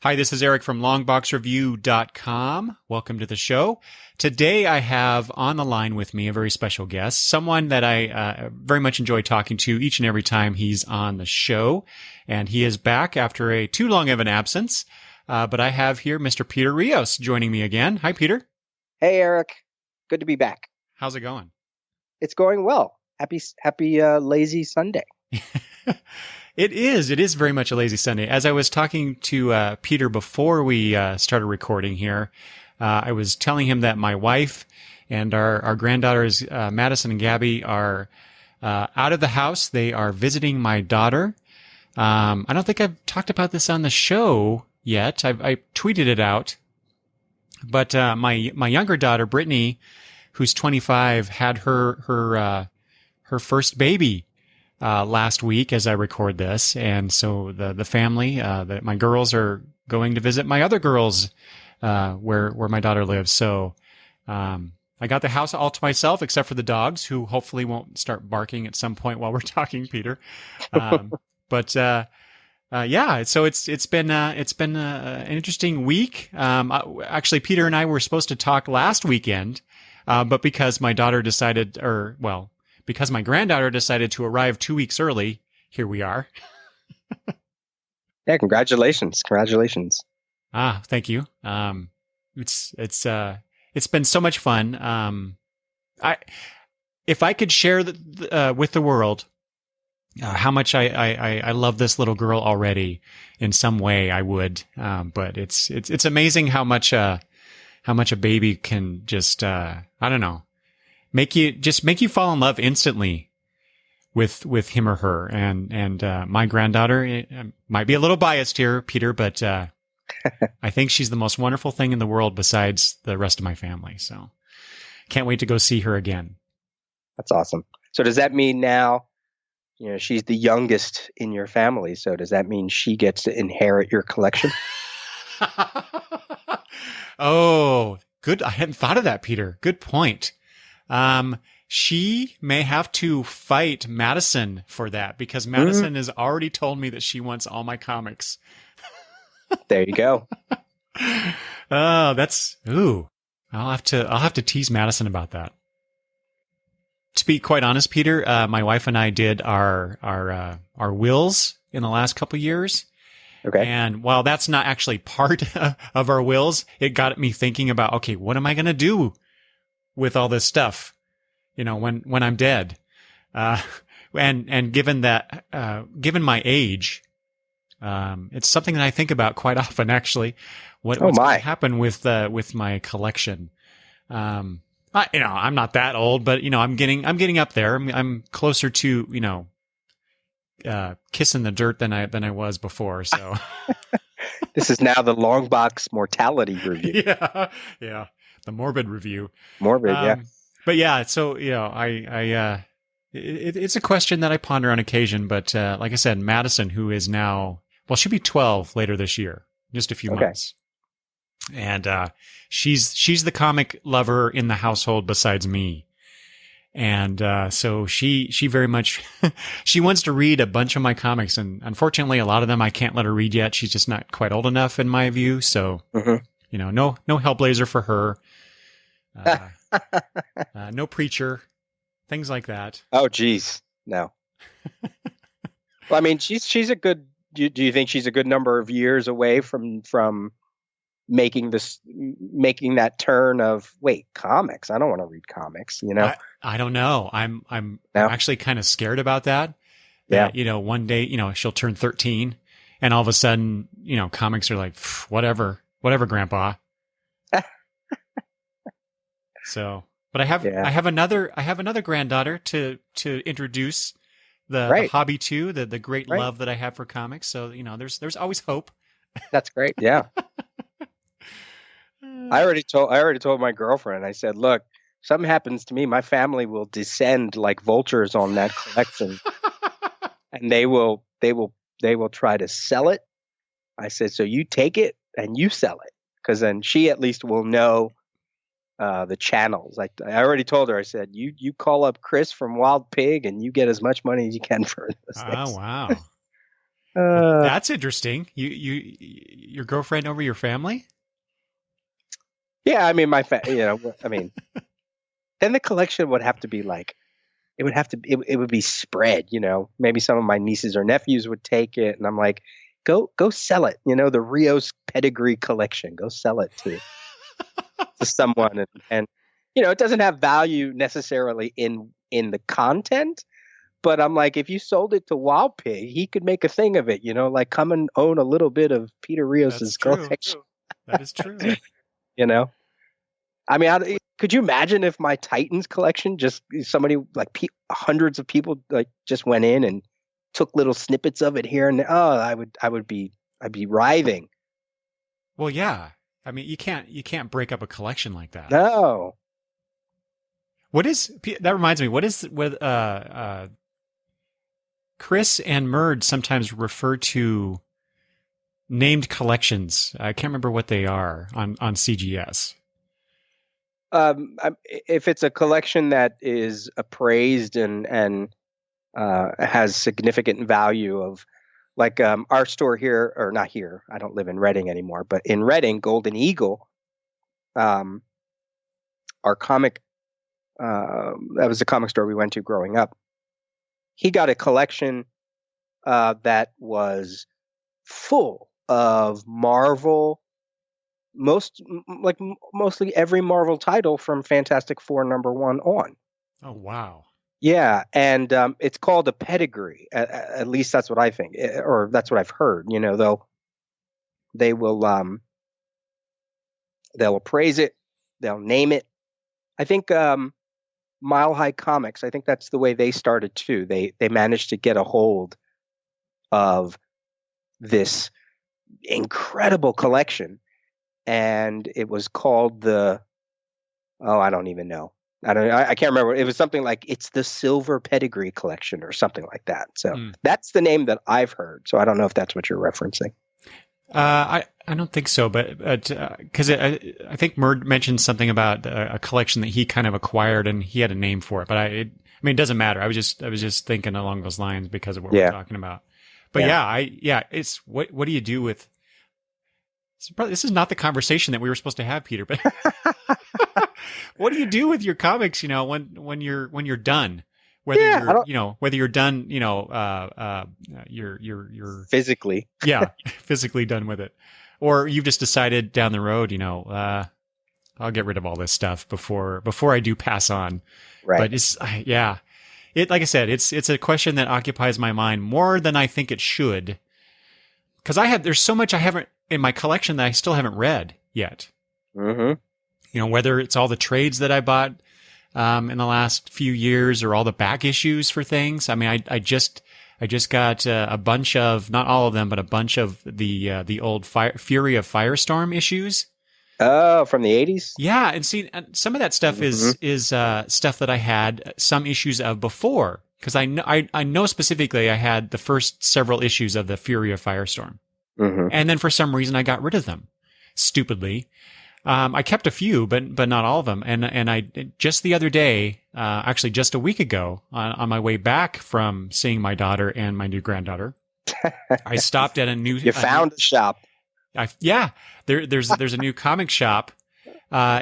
Hi, this is Eric from longboxreview.com. Welcome to the show. Today I have on the line with me a very special guest, someone that I very much enjoy talking to each and every time he's on the show. And he is back after a too long of an absence. But I have here Mr. Peter Rios joining me again. Hi, Peter. Hey, Eric. Good to be back. How's it going? It's going well. Happy lazy Sunday. It is very much a lazy Sunday. As I was talking to Peter before we started recording here, I was telling him that my wife and our granddaughters, Madison and Gabby, are out of the house. They are visiting my daughter. I don't think I've talked about this on the show yet. I tweeted it out. But my younger daughter, Brittany, who's 25, had her first baby last week as I record this. And so the family, my girls are going to visit my other girls, where my daughter lives. So, I got the house all to myself except for the dogs, who hopefully won't start barking at some point while we're talking, Peter. Yeah, so it's been an interesting week. Actually, Peter and I were supposed to talk last weekend, but because my granddaughter decided to arrive 2 weeks early, here we are. Yeah, congratulations. Thank you. It's been so much fun. If I could share with the world how much I love this little girl already in some way, I would. But it's amazing how much a baby can just I don't know, make you fall in love instantly with him or her. And my granddaughter might be a little biased here, Peter, but I think she's the most wonderful thing in the world besides the rest of my family. So can't wait to go see her again. That's awesome. So does that mean now, she's the youngest in your family? So does that mean she gets to inherit your collection? Oh, good. I hadn't thought of that, Peter. Good point. She may have to fight Madison for that, because Madison has already told me that she wants all my comics. There you go. Oh, I'll have to tease Madison about that. To be quite honest, Peter, my wife and I did our wills in the last couple of years. Okay. And while that's not actually part of our wills, it got me thinking about, okay, what am I going to do with all this stuff, when I'm dead? And given my age, it's something that I think about quite often, actually. What's going to happen with my collection? I'm not that old, but I'm getting up there. I'm closer to kissing the dirt than I was before. So this is now the long box mortality review. Yeah, the morbid review. Yeah. But yeah, so it's a question that I ponder on occasion. But like I said, Madison, who is now, she'll be 12 later this year, just a few months. And she's the comic lover in the household besides me. And so she very much she wants to read a bunch of my comics, and unfortunately a lot of them I can't let her read yet. She's just not quite old enough in my view. So no Hellblazer for her. No Preacher, things like that. Oh geez, no. Well, I mean, she's a good. Do you think she's a good number of years away from making that turn of, wait, comics? I don't want to read comics. I don't know. I'm actually kind of scared about that. Yeah. One day, she'll turn 13, and all of a sudden, comics are like, whatever, Grandpa. So, but I have another granddaughter to introduce the hobby to, the great love that I have for comics. So, there's always hope. That's great. Yeah. I already told my girlfriend, I said, look, something happens to me, my family will descend like vultures on that collection. And they will try to sell it. I said, so you take it and you sell it, because then she at least will know the channels. I already told her, I said, you call up Chris from Wild Pig and you get as much money as you can for this. Oh, wow. Well, Uh, that's interesting. Your girlfriend over your family? yeah, I mean, I mean, then the collection would have to be like, it would be spread, maybe some of my nieces or nephews would take it. And I'm like, go sell it. The Rios pedigree collection, go sell it to someone. And, it doesn't have value necessarily in the content. But I'm like, if you sold it to Wild Pig, he could make a thing of it, like come and own a little bit of Peter That's Rios's true. collection, That is true. you know? I mean, could you imagine if my Titans collection just somebody like hundreds of people like just went in and took little snippets of it here and there? Oh, I'd be writhing. Well, yeah. I mean, you can't break up a collection like that. No. That reminds me, what is with Chris and Murd sometimes refer to named collections. I can't remember what they are on CGS. If it's a collection that is appraised and has significant value of like our store here, or not here, I don't live in Reading anymore, but in Reading, Golden Eagle, our comic, that was the comic store we went to growing up. He got a collection that was full of Marvel, mostly every Marvel title from Fantastic Four #1 on. Oh, wow. Yeah, and it's called a pedigree. At least that's what I think, or that's what I've heard. Though they they'll appraise it, they'll name it. I think Mile High Comics. I think that's the way they started too. They managed to get a hold of this incredible collection, and it was called I don't even know. I can't remember. It was something like it's the Silver Pedigree Collection or something like that. So that's the name that I've heard. So I don't know if that's what you're referencing. I don't think so, but because I think Murd mentioned something about a collection that he kind of acquired and he had a name for it. But I mean, it doesn't matter. I was just thinking along those lines because of what we're talking about. But it's what do you do with? This is not the conversation that we were supposed to have, Peter. But what do you do with your comics? When you're done, whether you're done, you're physically, physically done with it, or you've just decided down the road, I'll get rid of all this stuff before I do pass on. Right. But like I said, it's a question that occupies my mind more than I think it should, because there's so much I haven't in my collection that I still haven't read yet. Mm-hmm. Whether it's all the trades that I bought in the last few years or all the back issues for things. I mean, I just got a bunch of, not all of them, but a bunch of the old Fury of Firestorm issues. Oh, from the 80s? Yeah, and see, some of that stuff is stuff that I had some issues of before, because I know specifically I had the first several issues of the Fury of Firestorm. Mm-hmm. And then for some reason I got rid of them, stupidly. I kept a few, but not all of them. And I just the other day, actually just a week ago, on my way back from seeing my daughter and my new granddaughter, I stopped at a new. You found a shop. There's a new comic shop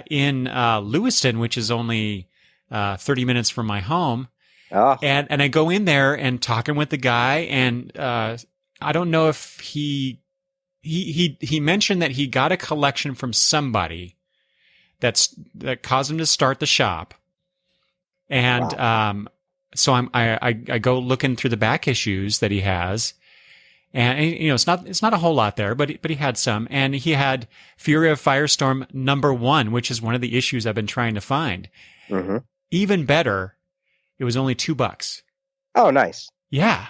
in Lewiston, which is only 30 minutes from my home. Oh. And I go in there and talking with the guy, and I don't know if he mentioned that he got a collection from somebody that caused him to start the shop. And wow. So I go looking through the back issues that he has. And it's not a whole lot there, but he had some, and he had Fury of Firestorm #1, which is one of the issues I've been trying to find. Mm-hmm. Even better, it was only $2. Oh, nice. Yeah,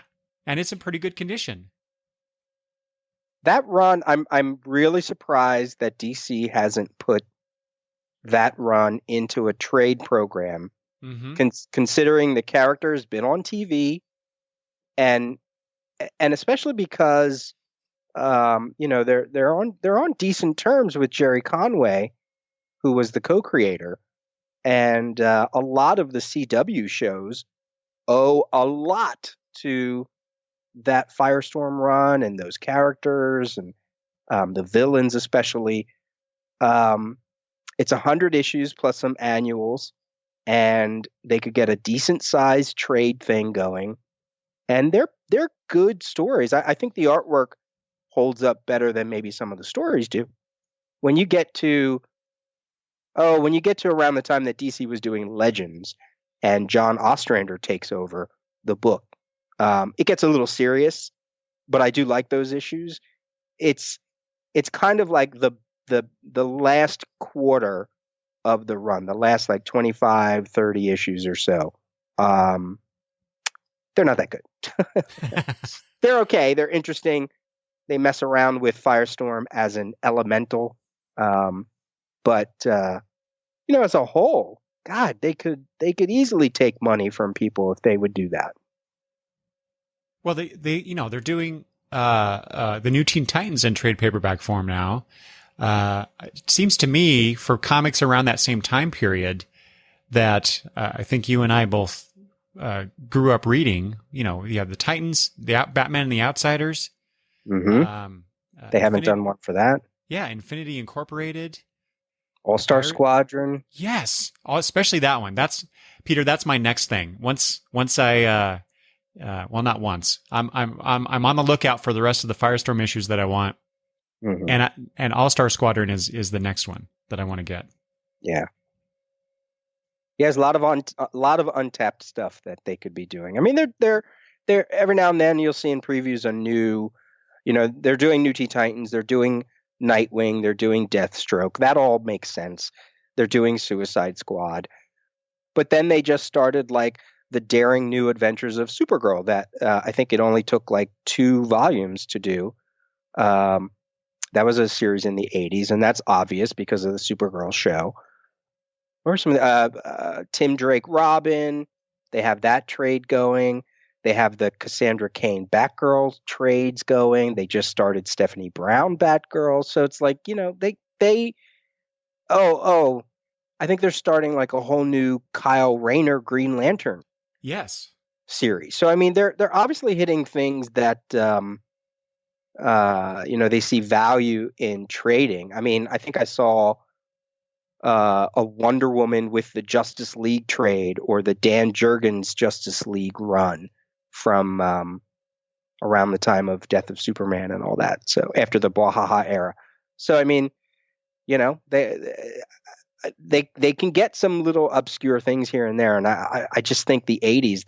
and it's in pretty good condition. That run, I'm really surprised that DC hasn't put that run into a trade program, considering the character has been on TV, and especially because they're on decent terms with Jerry Conway, who was the co-creator, and a lot of the CW shows owe a lot to that Firestorm run and those characters and the villains especially. Um, it's 100 issues plus some annuals, and they could get a decent sized trade thing going. And they're good stories. I think the artwork holds up better than maybe some of the stories do. When you get to when you get to around the time that DC was doing Legends and John Ostrander takes over the book, it gets a little serious, but I do like those issues. It's it's kind of like the last quarter of the run, the last like 25, 30 issues or so. Um, they're not that good. They're okay. They're interesting. They mess around with Firestorm as an elemental. But as a whole, God, they could easily take money from people if they would do that. Well, they're doing the new Teen Titans in trade paperback form now. It seems to me for comics around that same time period that I think you and I both grew up reading. You have the Titans, Batman and the Outsiders. Mm-hmm. They haven't done one for that. Yeah, Infinity Incorporated. All-Star Squadron. Yes, especially that one. That's Peter. That's my next thing. Once I well, not once. I'm on the lookout for the rest of the Firestorm issues that I want. Mm-hmm. And All-Star Squadron is the next one that I want to get. Yeah. He has a lot of untapped stuff that they could be doing. I mean, they're every now and then you'll see in previews a new, they're doing New Teen Titans, they're doing Nightwing, they're doing Deathstroke. That all makes sense. They're doing Suicide Squad. But then they just started like the daring new adventures of Supergirl that I think it only took like 2 volumes to do. That was a series in the 80s, and that's obvious because of the Supergirl show. Or some Tim Drake Robin. They have that trade going. They have the Cassandra Cain Batgirl trades going. They just started Stephanie Brown Batgirl. So it's like, I think they're starting like a whole new Kyle Rayner Green Lantern. Yes. Series. So I mean, they're obviously hitting things that they see value in trading. I mean, I think I saw a Wonder Woman with the Justice League trade or the Dan Jurgens Justice League run from around the time of Death of Superman and all that. So after the Bwahaha era. So I mean, they can get some little obscure things here and there, and I just think the 80s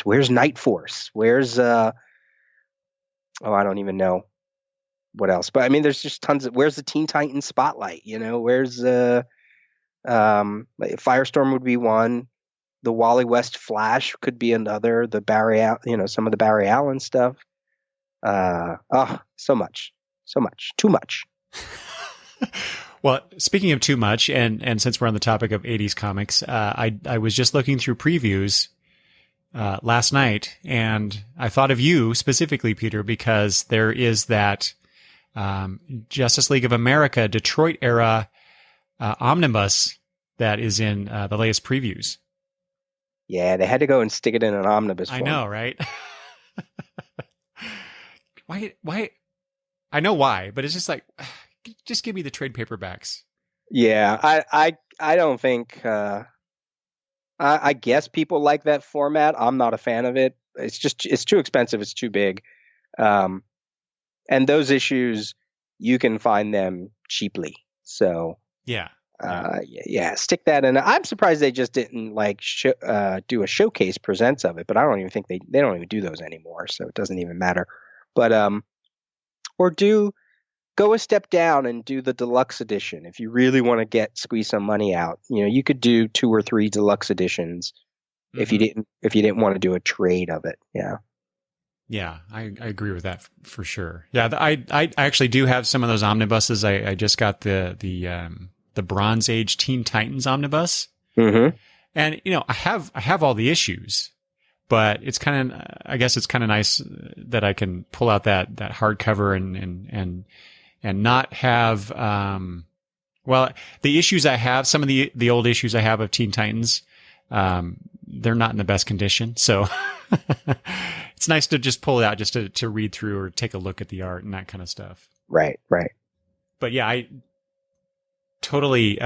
where's Night Force, where's I don't even know what else, but I mean there's just tons of where's the Teen Titans spotlight, where's Firestorm would be one, the Wally West Flash could be another, the some of the Barry Allen stuff, so much too much. Well, speaking of too much, and since we're on the topic of 80s comics, I was just looking through previews last night, and I thought of you specifically, Peter, because there is that Justice League of America Detroit era omnibus that is in the latest previews. Yeah, they had to go and stick it in an omnibus form. I know, right? Why? I know why, but it's just like, just give me the trade paperbacks. Yeah, I don't think. I guess people like that format. I'm not a fan of it. It's too expensive. It's too big. And those issues, you can find them cheaply. So yeah. Stick that in. I'm surprised they just didn't do a showcase presents of it. But I don't even think they don't even do those anymore. So it doesn't even matter. But or go a step down and do the deluxe edition. If you really want to squeeze some money out, you could do 2 or 3 deluxe editions. Mm-hmm. if you didn't want to do a trade of it. Yeah. Yeah, I agree with that for sure. Yeah, I actually do have some of those omnibuses. I just got the Bronze Age Teen Titans omnibus. Mm-hmm. And I have all the issues, but I guess it's kind of nice that I can pull out that hardcover and not have the issues I have, some of the old issues I have of Teen Titans, they're not in the best condition. So it's nice to just pull it out just to read through or take a look at the art and that kind of stuff. Right. But yeah, I totally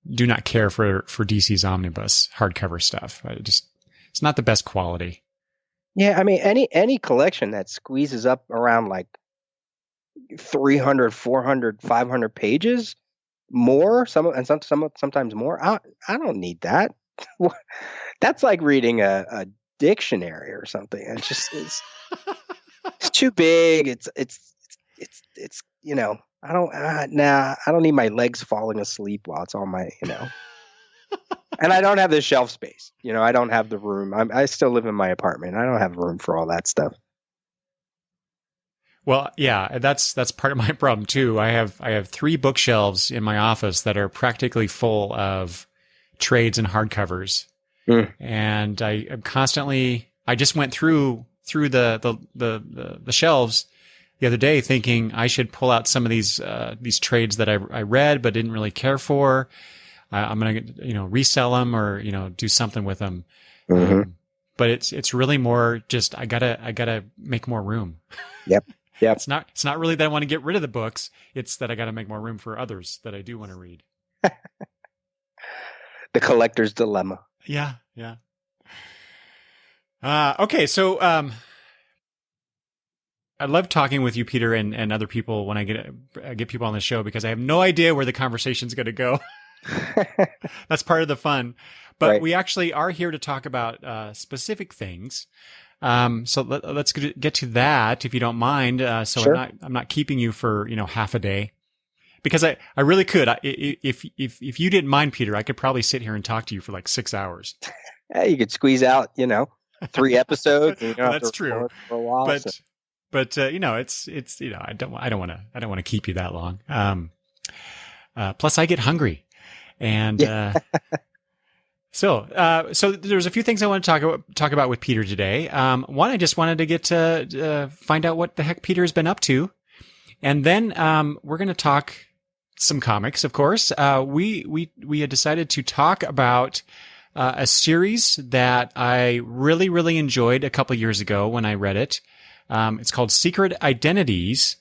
do not care for DC's omnibus hardcover stuff. It's not the best quality. Yeah, I mean, any collection that squeezes up around like 300, 400, 500 pages more, sometimes more. I don't need that. That's like reading a dictionary or something. It's too big. It's I don't need my legs falling asleep while it's on my, and I don't have the shelf space. I don't have the room. I still live in my apartment. I don't have room for all that stuff. Well, yeah, that's part of my problem too. I have 3 bookshelves in my office that are practically full of trades and hardcovers. And I'm constantly, I just went through the shelves the other day thinking I should pull out some of these trades that I read but didn't really care for. I'm going to, resell them or, do something with them. But it's really more just, I gotta make more room. Yep. It's not really that I want to get rid of the books. It's that I got to make more room for others that I do want to read. The collector's dilemma. Yeah. Okay. So, I love talking with you, Peter, and other people when I get people on the show because I have no idea where the conversation's going to go. That's part of the fun. But Right. We actually are here to talk about specific things. So let's get to that if you don't mind. So Sure. I'm not keeping you for, half a day because I really could. If you didn't mind, Peter, I could probably sit here and talk to you for like 6 hours. Yeah, you could squeeze out, 3 episodes. And you don't Well, have that's to true. record for a while. But it's I don't want to keep you that long. Plus I get hungry and, So there's a few things I want to talk about with Peter today. One, I just wanted to get to find out what the heck Peter has been up to, and then we're going to talk some comics. Of course, we had decided to talk about a series that I really enjoyed a couple years ago when I read it. It's called Secret Identities.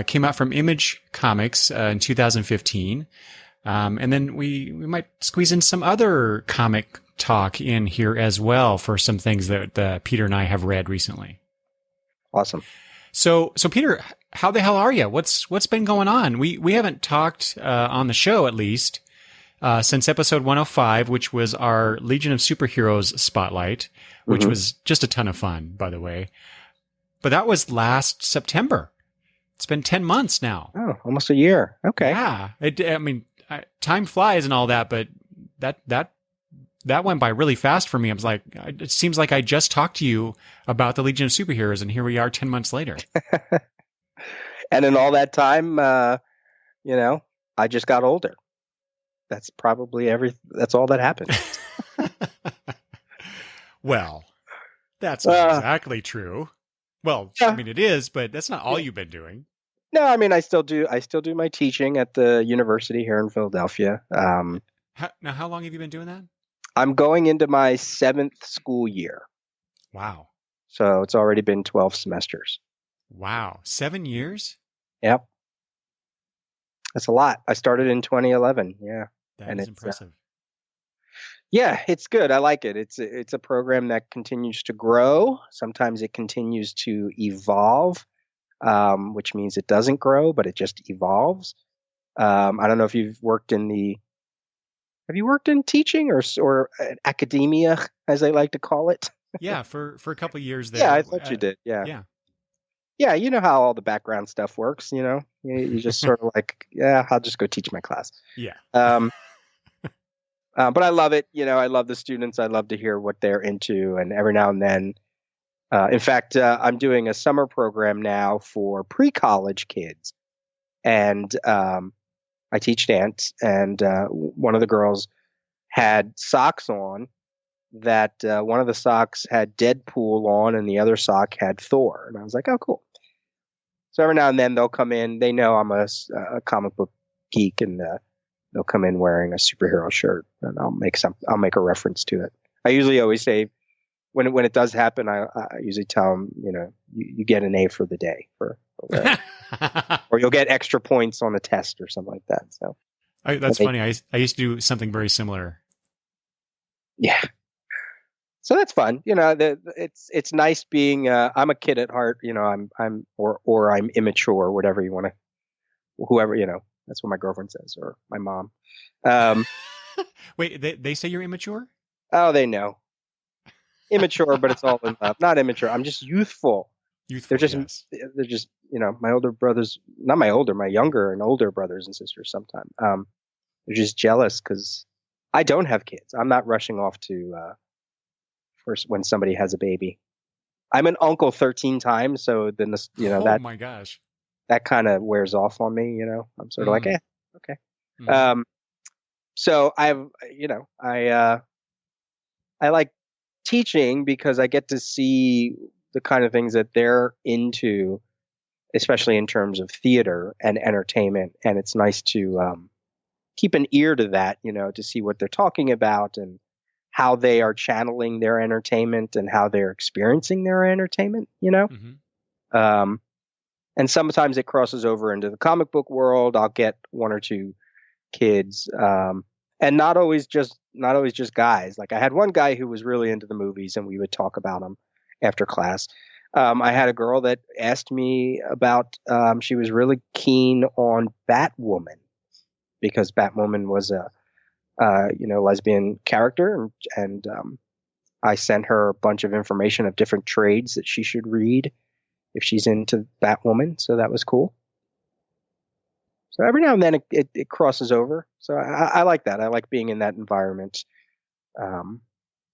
Came out from Image Comics in 2015. And then we might squeeze in some other comic talk in here as well for some things that Peter and I have read recently. Awesome. So Peter, how the hell are you? What's been going on? We haven't talked on the show at least since episode 105, which was our Legion of Superheroes spotlight, which was just a ton of fun, by the way. But that was last September. It's been 10 months now. Oh, almost a year. Okay. Yeah. Time flies and all that, but that went by really fast for me. I was like, it seems like I just talked to you about the Legion of Superheroes, and here we are 10 months later. And in all that time, I just got older. That's probably that's all that happened. Well, that's not exactly true. Well, yeah. I mean, it is, but that's not all you've been doing. No, I mean, I still do my teaching at the university here in Philadelphia. Now, how long have you been doing that? I'm going into my 7th school year. Wow. So it's already been 12 semesters. Wow. 7 years? Yep. That's a lot. I started in 2011. Yeah. That is impressive. Yeah, it's good. I like it. It's a program that continues to grow. Sometimes it continues to evolve, which means it doesn't grow, but it just evolves. I don't know if have you worked in teaching or academia, as they like to call it? Yeah, for a couple of years there. Yeah, I thought you did. Yeah. Yeah. Yeah, you know how all the background stuff works, you just sort of like, yeah, I'll just go teach my class. Yeah. But I love it. I love the students. I love to hear what they're into. And every now and then, in fact, I'm doing a summer program now for pre-college kids. And I teach dance. And one of the girls had socks on that one of the socks had Deadpool on and the other sock had Thor. And I was like, oh, cool. So every now and then they'll come in. They know I'm a comic book geek and they'll come in wearing a superhero shirt, and I'll make a reference to it. I usually always say when it does happen, I usually tell them, you get an A for the day for wearing, or you'll get extra points on a test or something like that. So that's funny. I used to do something very similar. Yeah. So that's fun. It's nice being. I'm a kid at heart. I'm immature, whatever you want to. Whoever that's what my girlfriend says, or my mom. Wait, they say you're immature? Oh, they know. Immature, but it's all in love. Not immature. I'm just youthful. Youthful. They're just my older brothers, not my older, my younger and older brothers and sisters. Sometimes they're just jealous because I don't have kids. I'm not rushing off to first when somebody has a baby. I'm an uncle 13 times, so then oh my gosh, that kind of wears off on me. I'm sort of like, okay. Mm. So I like teaching because I get to see the kind of things that they're into, especially in terms of theater and entertainment. And it's nice to keep an ear to that, to see what they're talking about and how they are channeling their entertainment and how they're experiencing their entertainment, Mm-hmm. And sometimes it crosses over into the comic book world. I'll get one or two kids, and not always just guys. Like I had one guy who was really into the movies, and we would talk about them after class. I had a girl that asked me about. She was really keen on Batwoman because Batwoman was a lesbian character, and I sent her a bunch of information of different trades that she should read if she's into Batwoman. So that was cool. So every now and then it crosses over. So I like that. I like being in that environment,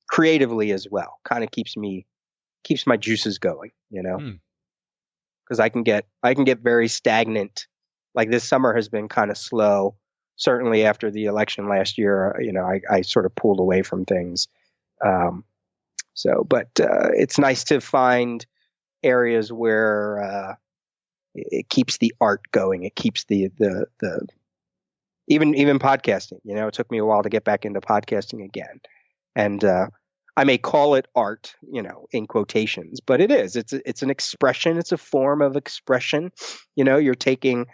creatively as well. Kind of keeps my juices going, because I can get very stagnant. Like this summer has been kind of slow. Certainly after the election last year, I sort of pulled away from things. But it's nice to find areas where it keeps the art going. It keeps the even podcasting. It took me a while to get back into podcasting again, and I may call it art, in quotations, but it's an expression. It's a form of expression. You're taking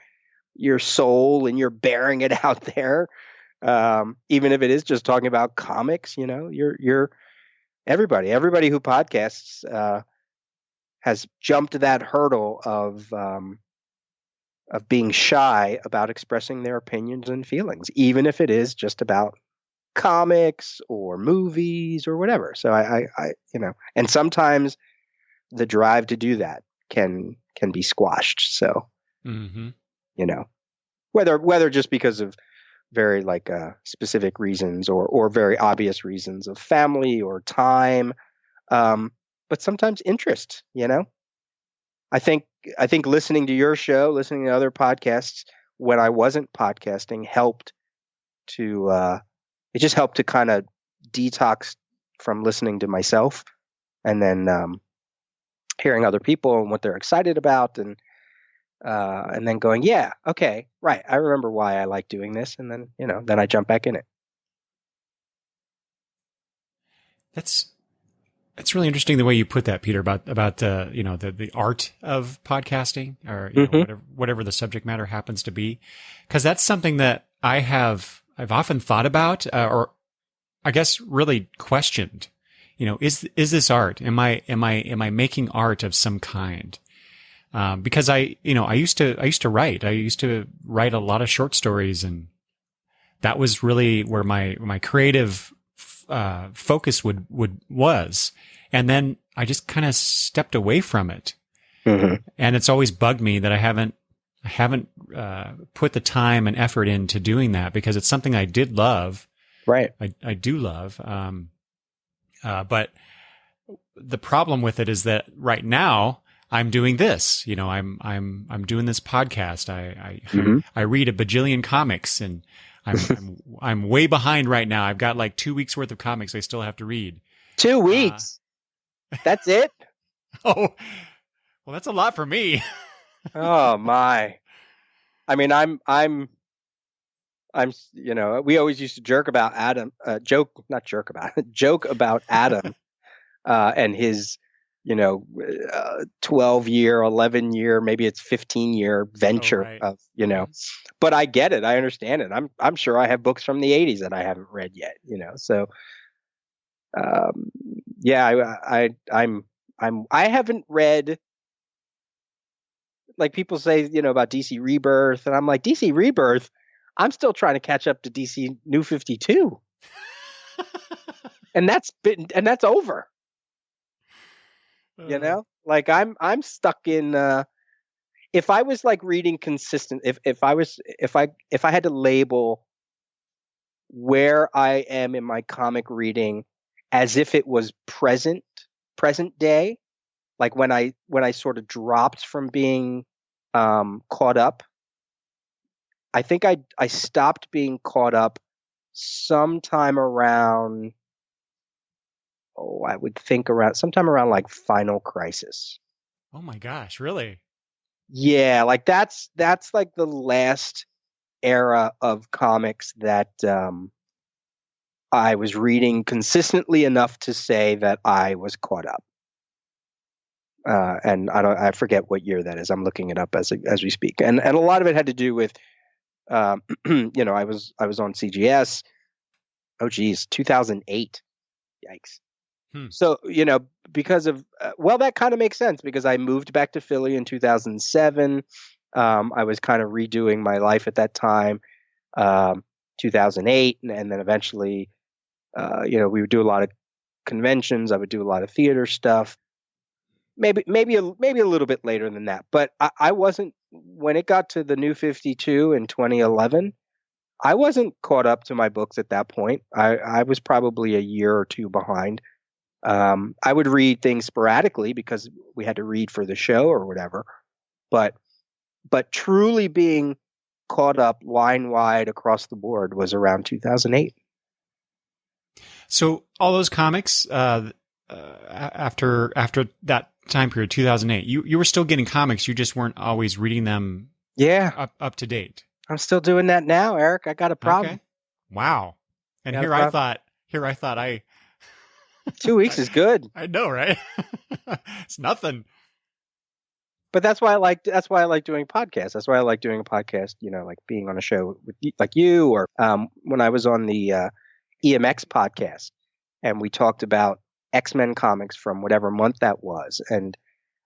your soul and you're bearing it out there. Even if it is just talking about comics, you're everybody who podcasts has jumped that hurdle of being shy about expressing their opinions and feelings, even if it is just about comics or movies or whatever. So I and sometimes the drive to do that can be squashed. So, mm-hmm. Whether just because of very specific reasons or very obvious reasons of family or time, but sometimes interest. I think listening to your show, listening to other podcasts when I wasn't podcasting helped to it just helped to kind of detox from listening to myself and then hearing other people and what they're excited about and then going, yeah, okay, right, I remember why I like doing this, and then then I jump back in it. That's really interesting the way you put that, Peter, about the art of podcasting, or whatever the subject matter happens to be, because that's something that I've often thought about, or I guess really questioned. Is this art? Am I making art of some kind? Because I used to write. I used to write a lot of short stories, and that was really where my creative focus was. And then I just kind of stepped away from it. Mm-hmm. And it's always bugged me that I haven't put the time and effort into doing that, because it's something I did love. Right. I do love. But the problem with it is that right now I'm doing this, I'm doing this podcast. I read a bajillion comics, and I'm way behind right now. I've got like 2 weeks worth of comics I still have to read. 2 weeks. That's it? Oh, well, that's a lot for me. Oh my. I mean, I'm we always used to joke about Adam, joke about Adam, and his, 12-year, 11-year, maybe it's 15-year Oh, venture right. of, but I get it. I understand it. I'm sure I have books from the 80s that I haven't read yet, so, um, yeah, I haven't read, like people say, about DC Rebirth, and I'm like, DC Rebirth, I'm still trying to catch up to DC New 52, and that's over. Uh, Like I'm stuck in. If I was like reading consistent, if I had to label where I am in my comic reading as if it was present day, like when I sort of dropped from being caught up, I think I stopped being caught up sometime around, I would think around sometime around like Final Crisis. oh my gosh, really? Yeah, like that's like the last era of comics that I was reading consistently enough to say that I was caught up. And I forget what year that is. I'm looking it up as we speak. And a lot of it had to do with, I was on CGS. Oh geez, 2008. Yikes. Hmm. So, because of, well, that kind of makes sense because I moved back to Philly in 2007. I was kind of redoing my life at that time, 2008. And then eventually, we would do a lot of conventions. I would do a lot of theater stuff. Maybe a little bit later than that. But I wasn't, when it got to the New 52 in 2011, I wasn't caught up to my books at that point. I was probably a year or two behind. I would read things sporadically because we had to read for the show or whatever. But truly being caught up line wide across the board was around 2008. So all those comics, after that time period, 2008, you were still getting comics. You just weren't always reading them. Yeah, up to date. I'm still doing that now, Eric. I got a problem. Okay. Wow. And Got a here I problem. thought I 2 weeks is good. I know, right? It's nothing. But that's why I like doing podcasts. That's why I like doing a podcast, like being on a show with like you, or when I was on the EMX podcast and we talked about X-Men comics from whatever month that was. And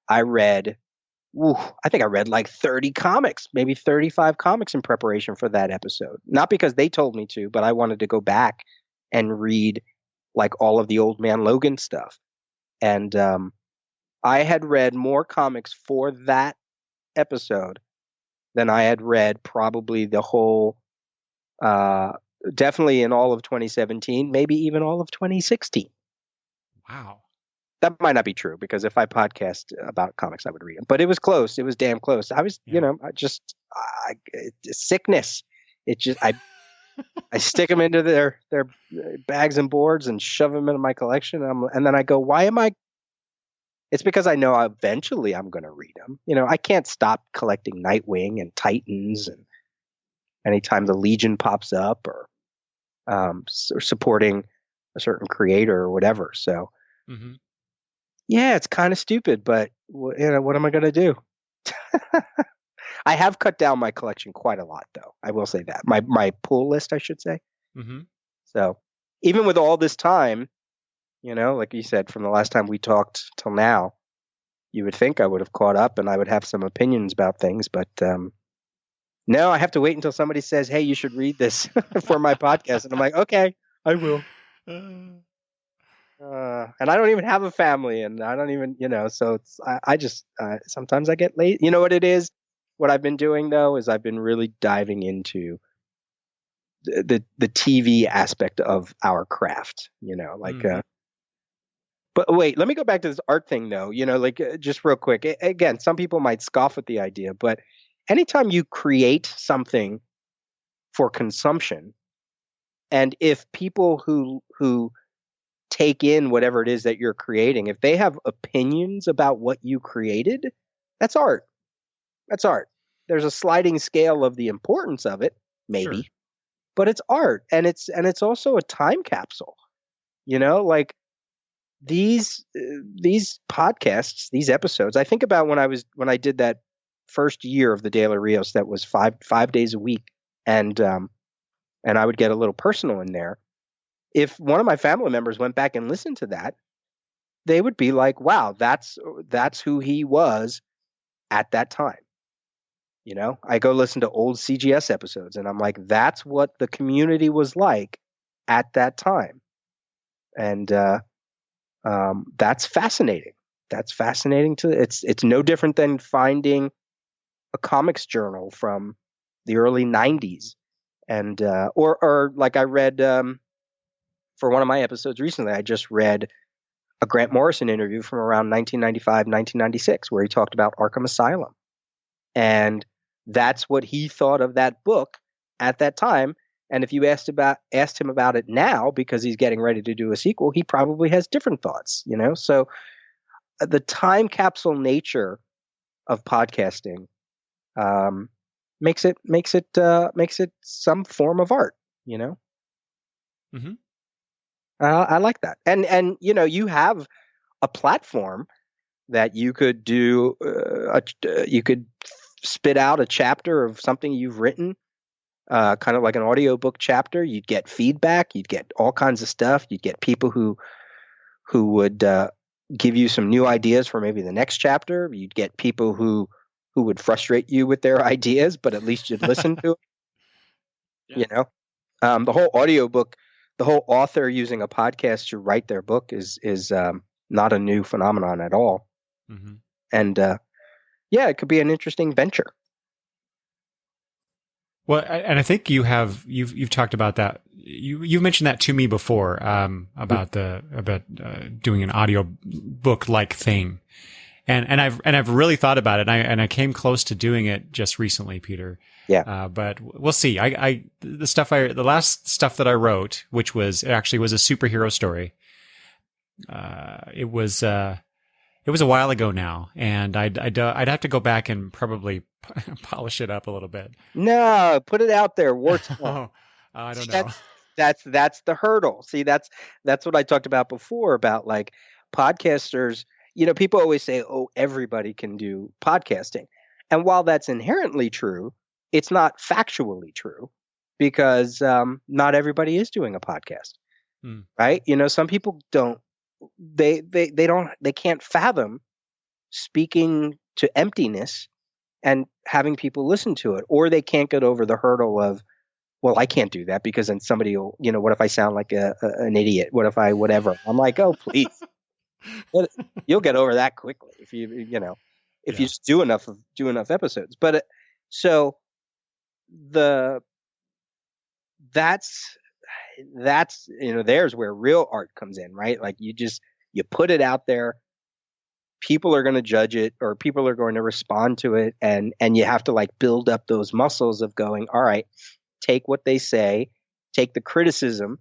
I read, I think I read like 30 comics, maybe 35 comics in preparation for that episode. Not because they told me to, but I wanted to go back and read like all of the Old Man Logan stuff. And I had read more comics for that episode than I had read probably the whole, uh, definitely in all of 2017, maybe even all of 2016. Wow. That might not be true because if I podcast about comics, I would read them. But it was close. It was damn close. I was, Yeah. sickness. It just, I stick them into their bags and boards and shove them into my collection. And then I go, why am I? It's because I know eventually I'm going to read them. I can't stop collecting Nightwing and Titans, and anytime the Legion pops up, or supporting a certain creator or whatever. So Mm-hmm. yeah, it's kind of stupid, but what am I going to do? I have cut down my collection quite a lot, though. I will say that my pull list, I should say. Mm-hmm. So even with all this time, like you said, from the last time we talked till now, you would think I would have caught up and I would have some opinions about things, but no, I have to wait until somebody says, "Hey, you should read this for my podcast," and I'm like, "Okay, I will." And I don't even have a family, and I don't even, so it's I just sometimes I get late. You know what it is? What I've been doing though is I've been really diving into the TV aspect of our craft. Like. But wait, let me go back to this art thing though. Like just real quick. Again, some people might scoff at the idea, but anytime you create something for consumption, and if people who take in whatever it is that you're creating, if they have opinions about what you created, that's art. That's art. There's a sliding scale of the importance of it, Sure. maybe. but it's art, and it's also a time capsule. Like these podcasts, these episodes. I think about when I did that first year of the Daily Rios, that was five days a week, and I would get a little personal in there. If one of my family members went back and listened to that, they would be like, "Wow, that's who he was at that time." I go listen to old CGS episodes, and I'm like, "That's what the community was like at that time," and that's fascinating. That's fascinating to it's no different than finding a comics journal from the early '90s, and or like I read for one of my episodes recently, I just read a Grant Morrison interview from around 1995, 1996, where he talked about Arkham Asylum. And that's what he thought of that book at that time. And if you asked him about it now, because he's getting ready to do a sequel, he probably has different thoughts, So the time capsule nature of podcasting makes it some form of art, Mm-hmm. I like that. And you have a platform that you could do. You could spit out a chapter of something you've written, kind of like an audiobook chapter. You'd get feedback. You'd get all kinds of stuff. You'd get people who would give you some new ideas for maybe the next chapter. You'd get people who would frustrate you with their ideas, but at least you'd listen to it. Yeah. The whole audiobook, the whole author using a podcast to write their book is not a new phenomenon at all. Mm-hmm. And yeah, it could be an interesting venture. Well, and I think you've talked about that. You've mentioned that to me before, about doing an audio book like thing. And I've really thought about it, and I came close to doing it just recently, Peter. Yeah. But we'll see. The last stuff that I wrote, which it actually was a superhero story. It was a while ago now, and I'd have to go back and probably polish it up a little bit. No, put it out there. Warts. Oh, I don't know. That's the hurdle. See, that's what I talked about before about like podcasters. People always say, "Oh, everybody can do podcasting," and while that's inherently true, it's not factually true, because not everybody is doing a podcast, right? Some people don't. They can't fathom speaking to emptiness and having people listen to it, or they can't get over the hurdle of, well, I can't do that because then somebody will, what if I sound like an idiot? What if I whatever? I'm like, oh, please. You'll get over that quickly if you just do enough episodes. But so that's there's where real art comes in, right? Like you put it out there, people are going to judge it, or people are going to respond to it, and you have to like build up those muscles of going, all right, take what they say, take the criticism,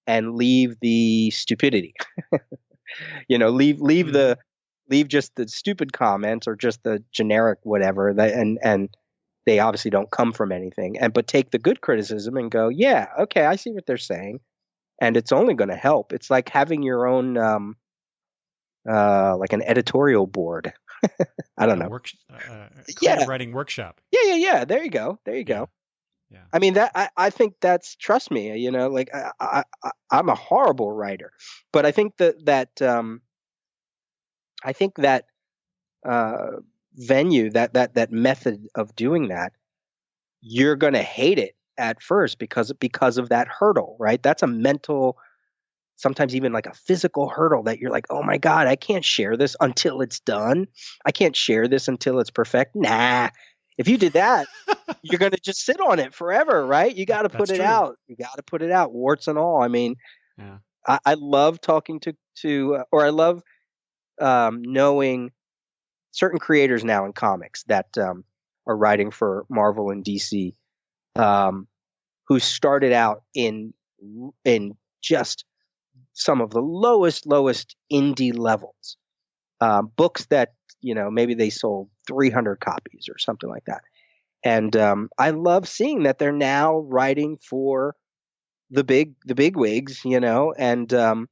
and leave the stupidity. Leave just the stupid comments or just the generic whatever that, and they obviously don't come from anything. But take the good criticism and go, yeah, okay, I see what they're saying, and it's only going to help. It's like having your own like an editorial board. I don't know. Writing workshop. Yeah. There you go. Yeah. I mean, I think trust me, like I'm a horrible writer, but I think that venue, that method of doing that, you're going to hate it at first because of that hurdle, right? That's a mental, sometimes even like a physical hurdle that you're like, oh my God, I can't share this until it's done. I can't share this until it's perfect. Nah. If you did that, you're going to just sit on it forever, right? You got to put it out. You got to put it out, warts and all. I mean, yeah. I love talking or I love knowing certain creators now in comics that are writing for Marvel and DC, who started out in just some of the lowest indie levels, books that maybe they sold 300 copies or something like that. And I love seeing that they're now writing for the big wigs, and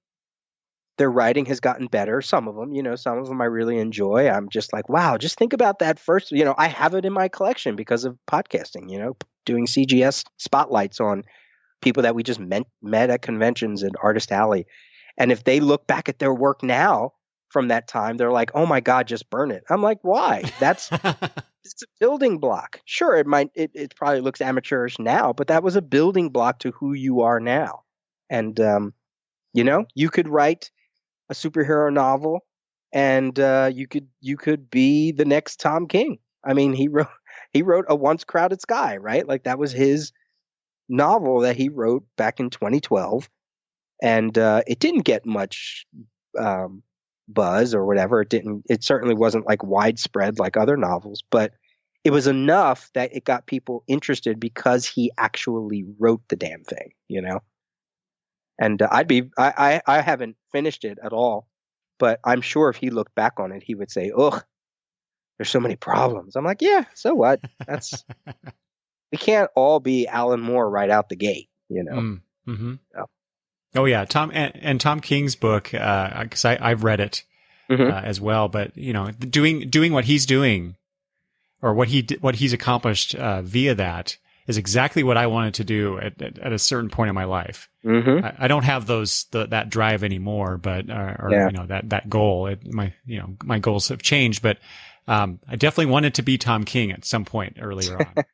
their writing has gotten better. Some of them, some of them I really enjoy. I'm just like, wow, just think about that first. I have it in my collection because of podcasting, doing CGS spotlights on people that we just met at conventions and Artist Alley. And if they look back at their work now from that time, they're like, oh my God, just burn it. I'm like, why? It's a building block. Sure, it probably looks amateurish now, but that was a building block to who you are now. And, you could write a superhero novel and you could be the next Tom King. I mean, he wrote A Once Crowded Sky, right? Like that was his novel that he wrote back in 2012, and it didn't get much buzz or whatever. It certainly wasn't like widespread like other novels, but it was enough that it got people interested because he actually wrote the damn thing, And I haven't finished it at all, but I'm sure if he looked back on it, he would say, "Ugh, there's so many problems." I'm like, yeah, so what? We can't all be Alan Moore right out the gate, Mm-hmm. So. Oh yeah, Tom and Tom King's book, because I've read it as well. But doing what he's doing, or what he's accomplished via that, is exactly what I wanted to do at a certain point in my life. Mm-hmm. I don't have that drive anymore, but that goal. My goals have changed, but I definitely wanted to be Tom King at some point earlier on.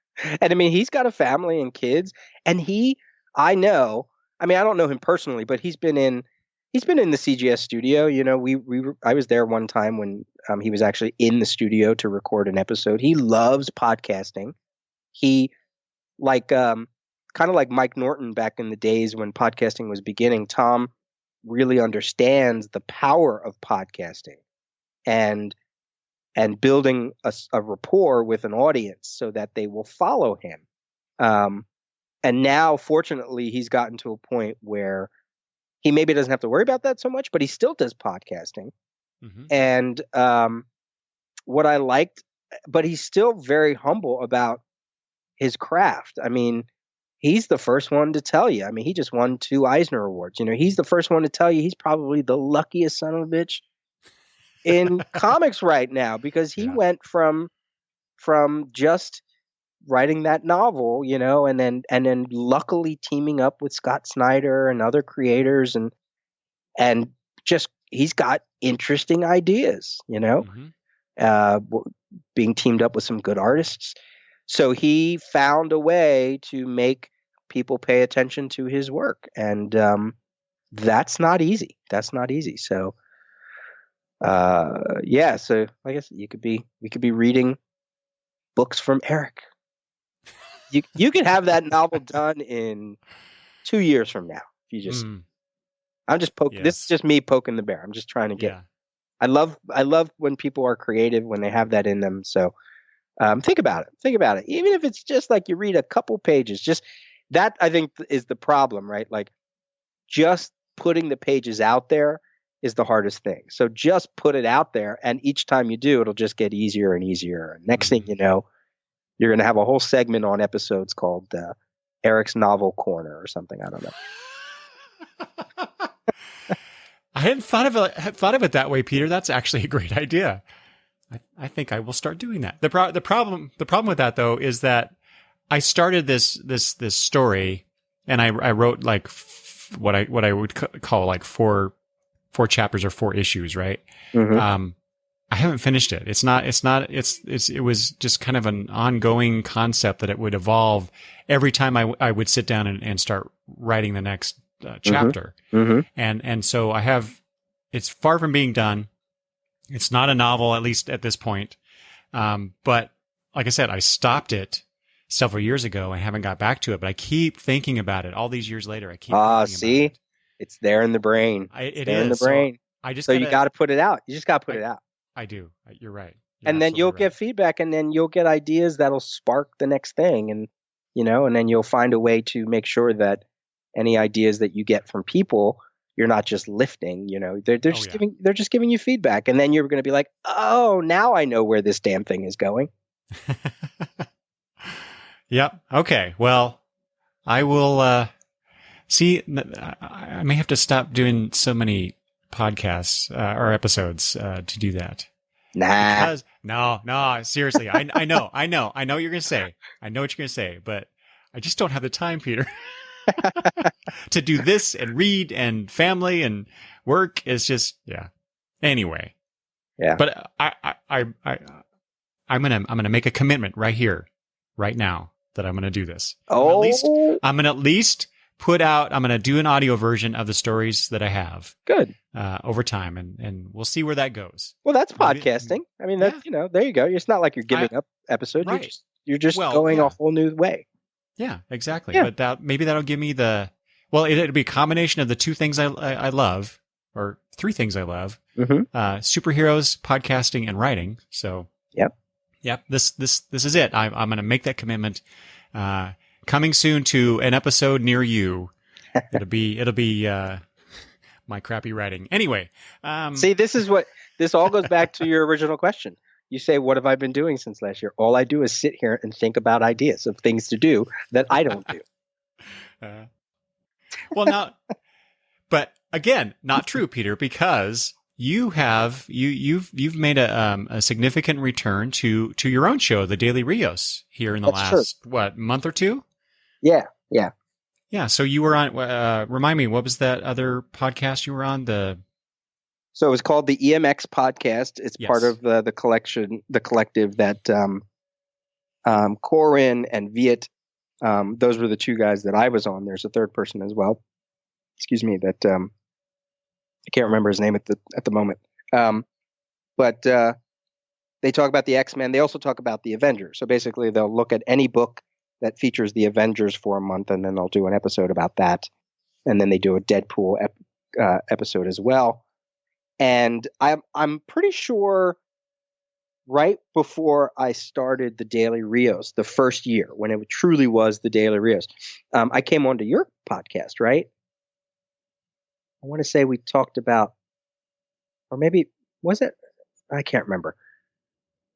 And I mean, he's got a family and kids, and I don't know him personally, but he's been in the CGS studio. I was there one time when he was actually in the studio to record an episode. He loves podcasting. He kind of like Mike Norton back in the days when podcasting was beginning. Tom really understands the power of podcasting and building a rapport with an audience so that they will follow him. And now, fortunately, he's gotten to a point where he maybe doesn't have to worry about that so much, but he still does podcasting. Mm-hmm. And what I liked, but he's still very humble about his craft. I mean, he's the first one to tell you. I mean, he just won 2 Eisner Awards. He's the first one to tell you he's probably the luckiest son of a bitch in comics right now, because he went from just writing that novel, and then luckily teaming up with Scott Snyder and other creators, and just he's got interesting ideas, being teamed up with some good artists. So he found a way to make people pay attention to his work, and that's not easy. So so I guess we could be reading books from Eric. You could have that novel done in 2 years from now. If you just, I'm just poking. Yes. This is just me poking the bear. I'm just trying to get. Yeah. I love when people are creative, when they have that in them. So think about it. Even if it's just like you read a couple pages, just that, I think, is the problem, right? Like just putting the pages out there is the hardest thing. So just put it out there, and each time you do, it'll just get easier and easier. And next thing you know, you're going to have a whole segment on episodes called Eric's Novel Corner or something. I don't know. I hadn't thought of it that way, Peter. That's actually a great idea. I think I will start doing that. The problem with that, though, is that I started this story, and I wrote like what I would call like four chapters or 4 issues, right? Mm-hmm. I haven't finished it. It was just kind of an ongoing concept that it would evolve every time I would sit down and start writing the next chapter. Mm-hmm. And so it's far from being done. It's not a novel, at least at this point. But like I said, I stopped it several years ago and haven't got back to it, but I keep thinking about it all these years later. I keep thinking about it. It's there in the brain. It is in the brain. So you got to put it out. You just got to put it out. I do. You're right. And then you'll get feedback, and then you'll get ideas that'll spark the next thing. And, and then you'll find a way to make sure that any ideas that you get from people, you're not just lifting, they're just giving you feedback. And then you're going to be like, oh, now I know where this damn thing is going. Yep. Okay. Well, I will see. I may have to stop doing so many podcasts or episodes to do that. Nah. Because no, seriously, I know what you're gonna say. I know what you're gonna say, but I just don't have the time, Peter, to do this and read and family and work. Is just Anyway, Yeah. but I'm gonna make a commitment right here, right now, that I'm gonna do this. I'm gonna at least put out. I'm gonna do an audio version of the stories that I have. Good. Over time, and we'll see where that goes. Well, that's podcasting. I mean, that's there you go. It's not like you're giving up episodes. Right. You're just going a whole new way. Yeah, exactly. Yeah. But maybe that'll give me it'll be a combination of the two things I love, or three things I love: superheroes, podcasting, and writing. So, yep. This is it. I'm going to make that commitment. Coming soon to an episode near you. It'll be my crappy writing. Anyway, see, this all goes back to your original question. You say, what have I been doing since last year? All I do is sit here and think about ideas of things to do that I don't do. Well, now, but again, not true, Peter, because you've made a significant return to your own show, the Daily Rios, here in the last month or two. Yeah. Yeah. So you were on. Remind me, what was that other podcast you were on? So it was called the EMX podcast. It's part of the collective that Corin and Viet. Those were the two guys that I was on. There's a third person as well. Excuse me, that I can't remember his name at the moment. But they talk about the X-Men. They also talk about the Avengers. So basically, they'll look at any book that features the Avengers for a month, and then they'll do an episode about that. And then they do a Deadpool episode as well. And I'm pretty sure right before I started the Daily Rios, the first year when it truly was the Daily Rios, I came onto your podcast, right? I want to say we talked about, or maybe was it? I can't remember.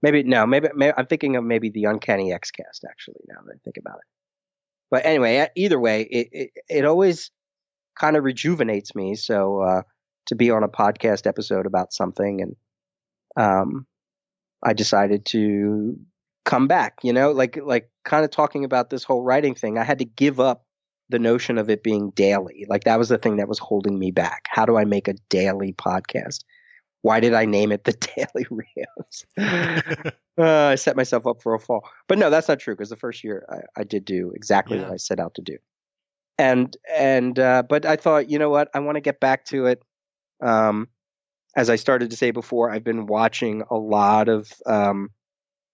Maybe I'm thinking of maybe the Uncanny X-Cast, actually, now that I think about it. But anyway, either way, it always kind of rejuvenates me. So to be on a podcast episode about something, and I decided to come back, like kind of talking about this whole writing thing. I had to give up the notion of it being daily. Like that was the thing that was holding me back. How do I make a daily podcast? Why did I name it the Daily Rios? I set myself up for a fall. But no, that's not true, because the first year I did do exactly what I set out to do. And but I thought, you know what? I want to get back to it. As I started to say before, I've been watching a lot of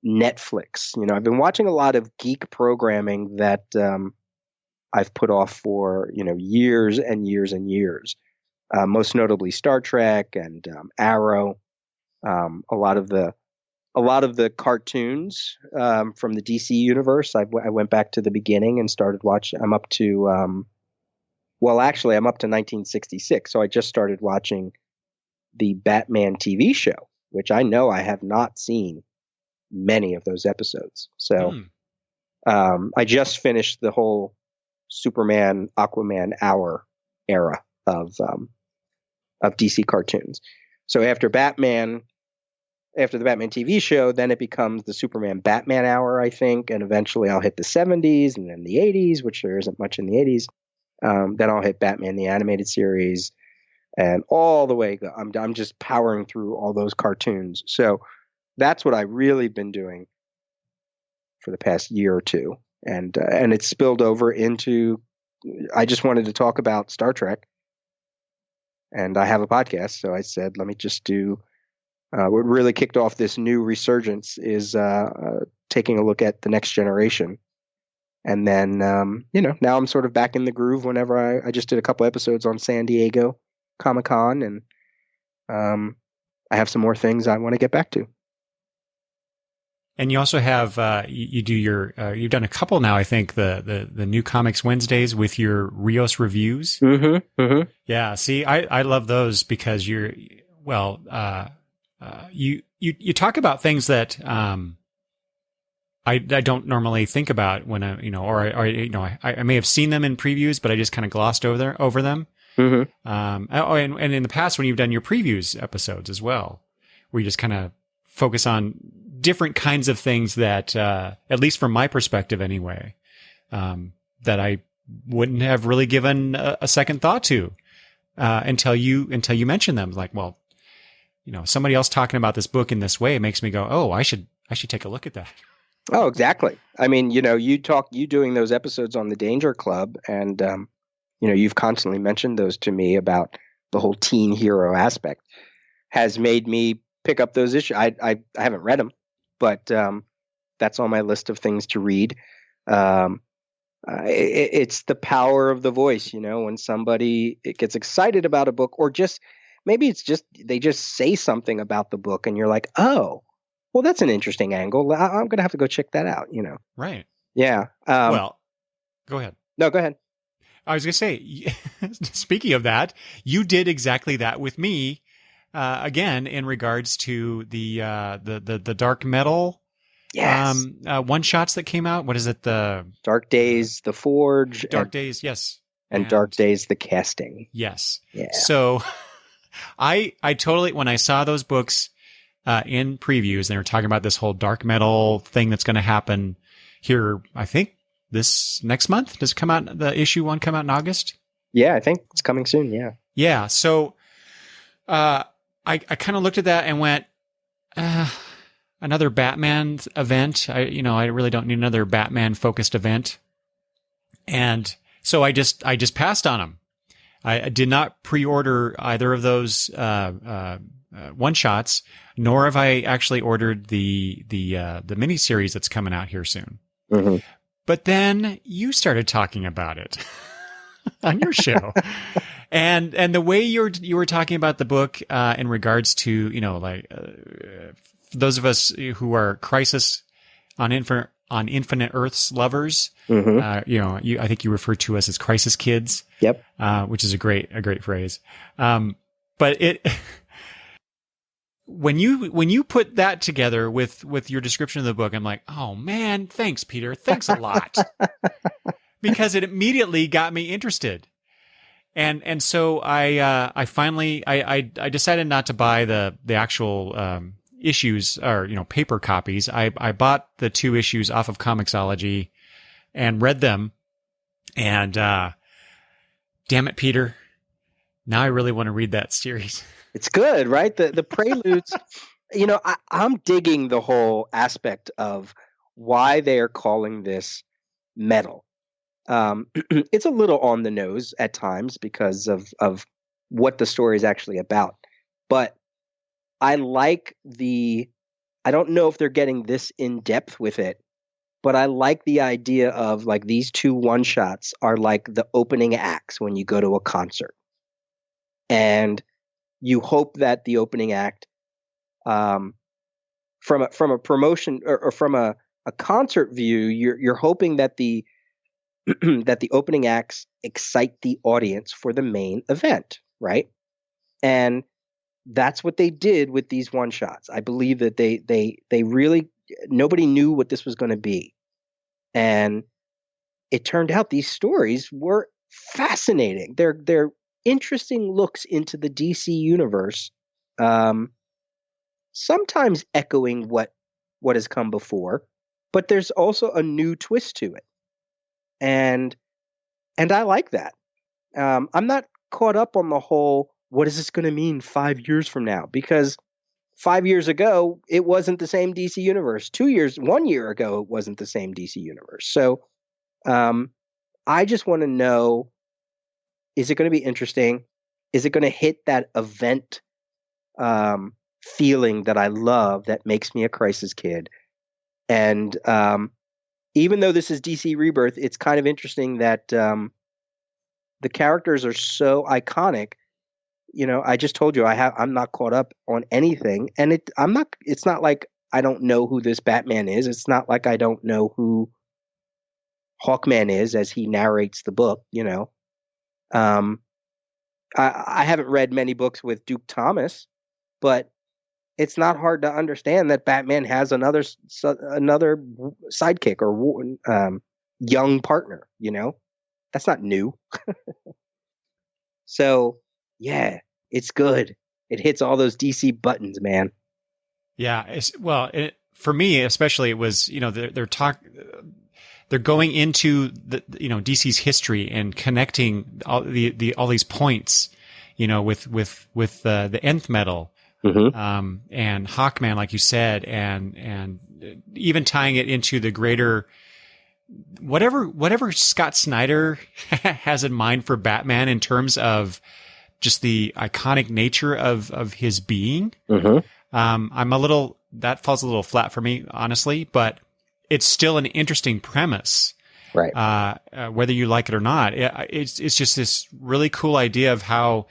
Netflix. I've been watching a lot of geek programming that I've put off for, years and years and years. Most notably Star Trek and Arrow. A lot of the cartoons from the DC universe. I went back to the beginning and started watching. I'm up to I'm up to 1966. So I just started watching the Batman TV show, which I know I have not seen many of those episodes. So I just finished the whole Superman, Aquaman hour era of DC cartoons. So after the Batman TV show, then it becomes the Superman Batman hour, I think, and eventually I'll hit the 70s and then the 80s, which there isn't much in the 80s. Then I'll hit Batman the animated series, and all the way. I'm just powering through all those cartoons. So that's what I've really been doing for the past year or two, and it's spilled over into. I just wanted to talk about Star Trek. And I have a podcast, so I said, let me just do. What really kicked off this new resurgence is taking a look at the Next Generation, and then now I'm sort of back in the groove. Whenever I just did a couple episodes on San Diego Comic-Con, and I have some more things I want to get back to. And you also have you do your you've done a couple now. I think the New Comics Wednesdays with your Rios reviews. Mm-hmm. Mm-hmm. Yeah. See, I love those because you talk about things that I don't normally think about when I, I may have seen them in previews, but I just kind of glossed over them. Mm-hmm. And in the past, when you've done your previews episodes as well, where you just kind of focus on different kinds of things that, at least from my perspective anyway, that I wouldn't have really given a second thought to, until you mention them. Like, well, somebody else talking about this book in this way makes me go, oh, I should take a look at that. Oh, exactly. I mean, you doing those episodes on the Danger Club, and you've constantly mentioned those to me about the whole teen hero aspect, has made me pick up those issues. I haven't read them, but that's on my list of things to read. It's the power of the voice, when somebody gets excited about a book, or just maybe it's just they just say something about the book, and you're like, oh, well, that's an interesting angle. I'm going to have to go check that out, Right. Yeah. Well, go ahead. No, go ahead. I was going to say, speaking of that, you did exactly that with me, again, in regards to the dark metal, Yes. one shots that came out. What is it? The Dark Days, The Forge. Dark Days. Yes. And Dark Days, The Casting. Yes. Yeah. So I totally, when I saw those books, in previews, they were talking about this whole dark metal thing that's going to happen here, I think this next month. Does it come out? The issue 1 come out in August? Yeah, I think it's coming soon. Yeah. Yeah. So, I kind of looked at that and went, another Batman event. I really don't need another Batman focused event. And so I just passed on them. I did not pre-order either of those, one shots, nor have I actually ordered the miniseries that's coming out here soon. Mm-hmm. But then you started talking about it on your show, and the way you were talking about the book, in regards to those of us who are Crisis on Infinite Earths lovers. Mm-hmm. I think you refer to us as Crisis Kids. Yep. Which is a great phrase. But it. When you put that together with your description of the book, I'm like, oh man, thanks, Peter. Thanks a lot. Because it immediately got me interested. And so I finally decided not to buy the actual issues or paper copies. I bought the 2 issues off of Comixology and read them. And damn it, Peter. Now I really want to read that series. It's good, right? The preludes, I'm digging the whole aspect of why they are calling this metal. It's a little on the nose at times because of what the story is actually about. But I like I don't know if they're getting this in depth with it, but I like the idea of like these 2 one-shots are like the opening acts when you go to a concert. And you hope that the opening act, from a promotion or from a concert view, you're hoping that the that the opening acts excite the audience for the main event, right? And that's what they did with these one shots. I believe that they really, nobody knew what this was going to be, and it turned out these stories were fascinating. They're interesting looks into the DC universe, sometimes echoing what has come before, but there's also a new twist to it, and I like that. I'm not caught up on the whole what is this going to mean 5 years from now, because 5 years ago it wasn't the same DC universe. 1 year ago it wasn't the same DC universe. So I just want to know, is it going to be interesting? Is it going to hit that event feeling that I love, that makes me a Crisis Kid? And even though this is DC Rebirth, it's kind of interesting that the characters are so iconic. I just told you I'm not caught up on anything, and it's not like I don't know who this Batman is. It's not like I don't know who Hawkman is as he narrates the book. I haven't read many books with Duke Thomas, but it's not hard to understand that Batman has another sidekick or young partner. That's not new. So yeah, it's good. It hits all those DC buttons, man. Yeah. For me, especially, it was, they're going into DC's history and connecting all all these points, with the nth metal, and Hawkman, like you said, and even tying it into the greater, whatever Scott Snyder has in mind for Batman in terms of just the iconic nature of his being. That falls a little flat for me, honestly, but it's still an interesting premise, right? Whether you like it or not. It's just this really cool idea of how,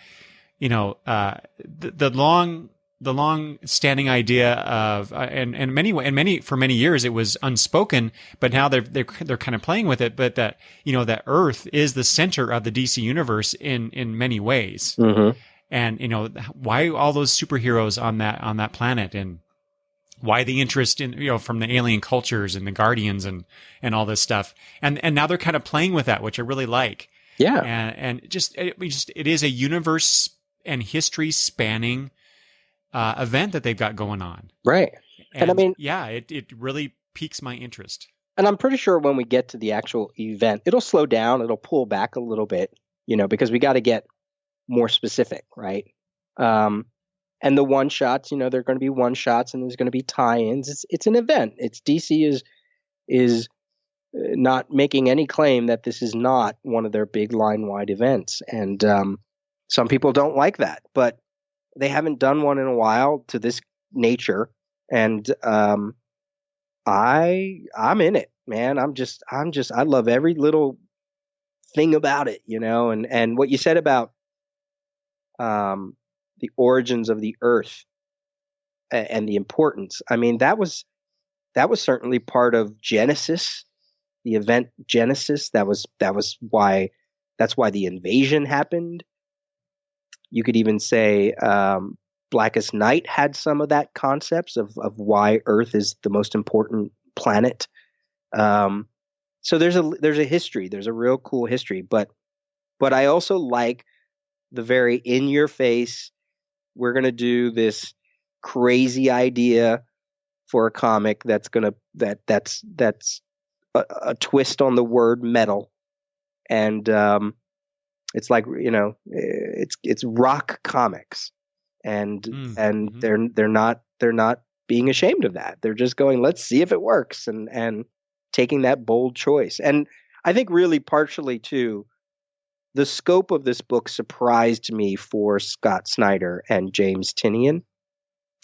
the long standing idea of, for many years it was unspoken, but now they're kind of playing with it. But that, that Earth is the center of the DC universe in many ways. And, why all those superheroes on that planet, and why the interest in, from the alien cultures and the Guardians and all this stuff. And now they're kind of playing with that, which I really like. Yeah. And it is a universe and history spanning event that they've got going on. Right. And I mean, yeah, it really piques my interest. And I'm pretty sure when we get to the actual event, it'll slow down, it'll pull back a little bit, because we got to get more specific, right? And the one shots, they're going to be one shots, and there's going to be tie-ins. It's an event. It's DC is not making any claim that this is not one of their big line-wide events. And some people don't like that, but they haven't done one in a while to this nature. And I'm in it, man. I love every little thing about it, and what you said about the origins of the Earth and the importance. I mean, that was certainly part of Genesis, the event Genesis. That's why the invasion happened. You could even say Blackest Night had some of that concepts of why Earth is the most important planet. So there's a history. There's a real cool history, but I also like the very in your face, we're going to do this crazy idea for a comic that's a twist on the word metal. And it's like, it's rock comics, and they're not being ashamed of that. They're just going, let's see if it works, and taking that bold choice. And I think really partially too, the scope of this book surprised me for Scott Snyder and James Tynion,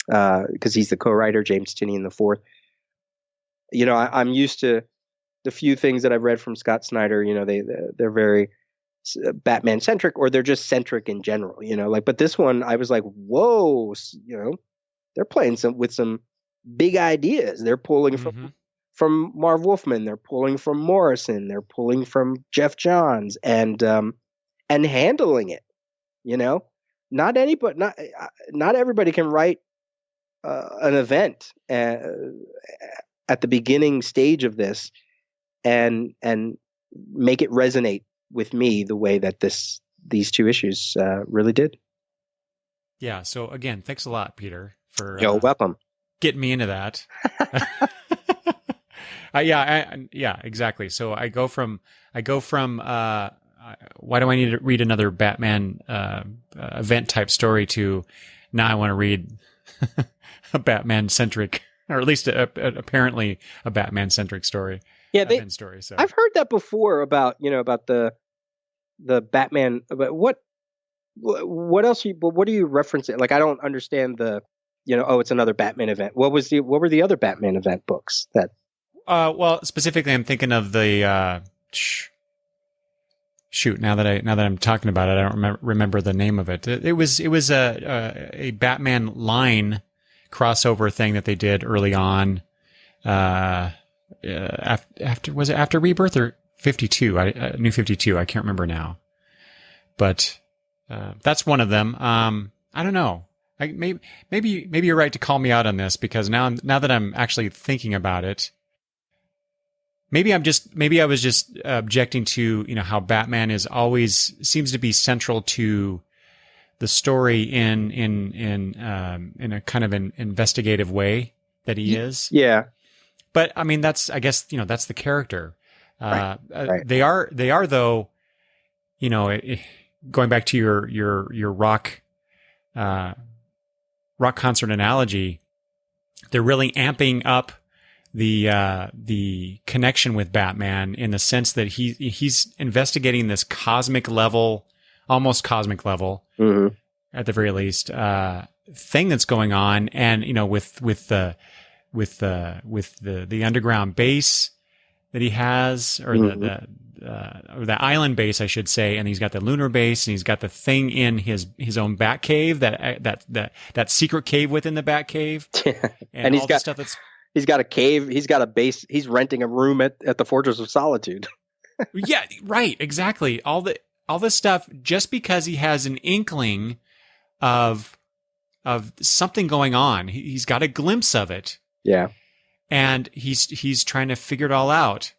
because he's the co-writer, James Tynion the fourth. I'm used to the few things that I've read from Scott Snyder. They're very Batman centric, or they're just centric in general. But this one, I was like, whoa, they're playing with some big ideas. They're pulling from Marv Wolfman, they're pulling from Morrison, they're pulling from Jeff Johns, and handling it. Not everybody can write an event at the beginning stage of this and make it resonate with me the way that these two issues really did. Yeah. So again, thanks a lot, Peter, for You're welcome. Getting me into that. Yeah, exactly. So I go from why do I need to read another Batman event type story to now I want to read a Batman centric, or at least apparently a Batman centric story. Yeah, story. So I've heard that before about the Batman. But what else? What are you referencing? Like, I don't understand the. It's another Batman event. What were the other Batman event books that? Well, specifically, I'm thinking of the shoot. Now that I'm talking about it, I don't remember the name of it. It was a Batman line crossover thing that they did early on. Was it after Rebirth or 52? New 52. I can't remember now, but that's one of them. I don't know. maybe you're right to call me out on this, because now that I'm actually thinking about it, maybe I was just objecting to, how Batman is always seems to be central to the story in a kind of an investigative way that he is. Yeah. But I mean, I guess, that's the character. Right. They are though, going back to your rock concert analogy, they're really amping up the connection with Batman in the sense that he's investigating this almost cosmic level, Mm-hmm. at the very least, thing that's going on. And, with the underground base that he has, or or the island base, I should say. And he's got the lunar base, and he's got the thing in his own bat cave, that secret cave within the bat cave. And he's all got the stuff that's, he's got a cave. He's got a base. He's renting a room at the Fortress of Solitude. yeah, right. Exactly. All this stuff, just because he has an inkling of something going on. He's got a glimpse of it. Yeah. And he's trying to figure it all out.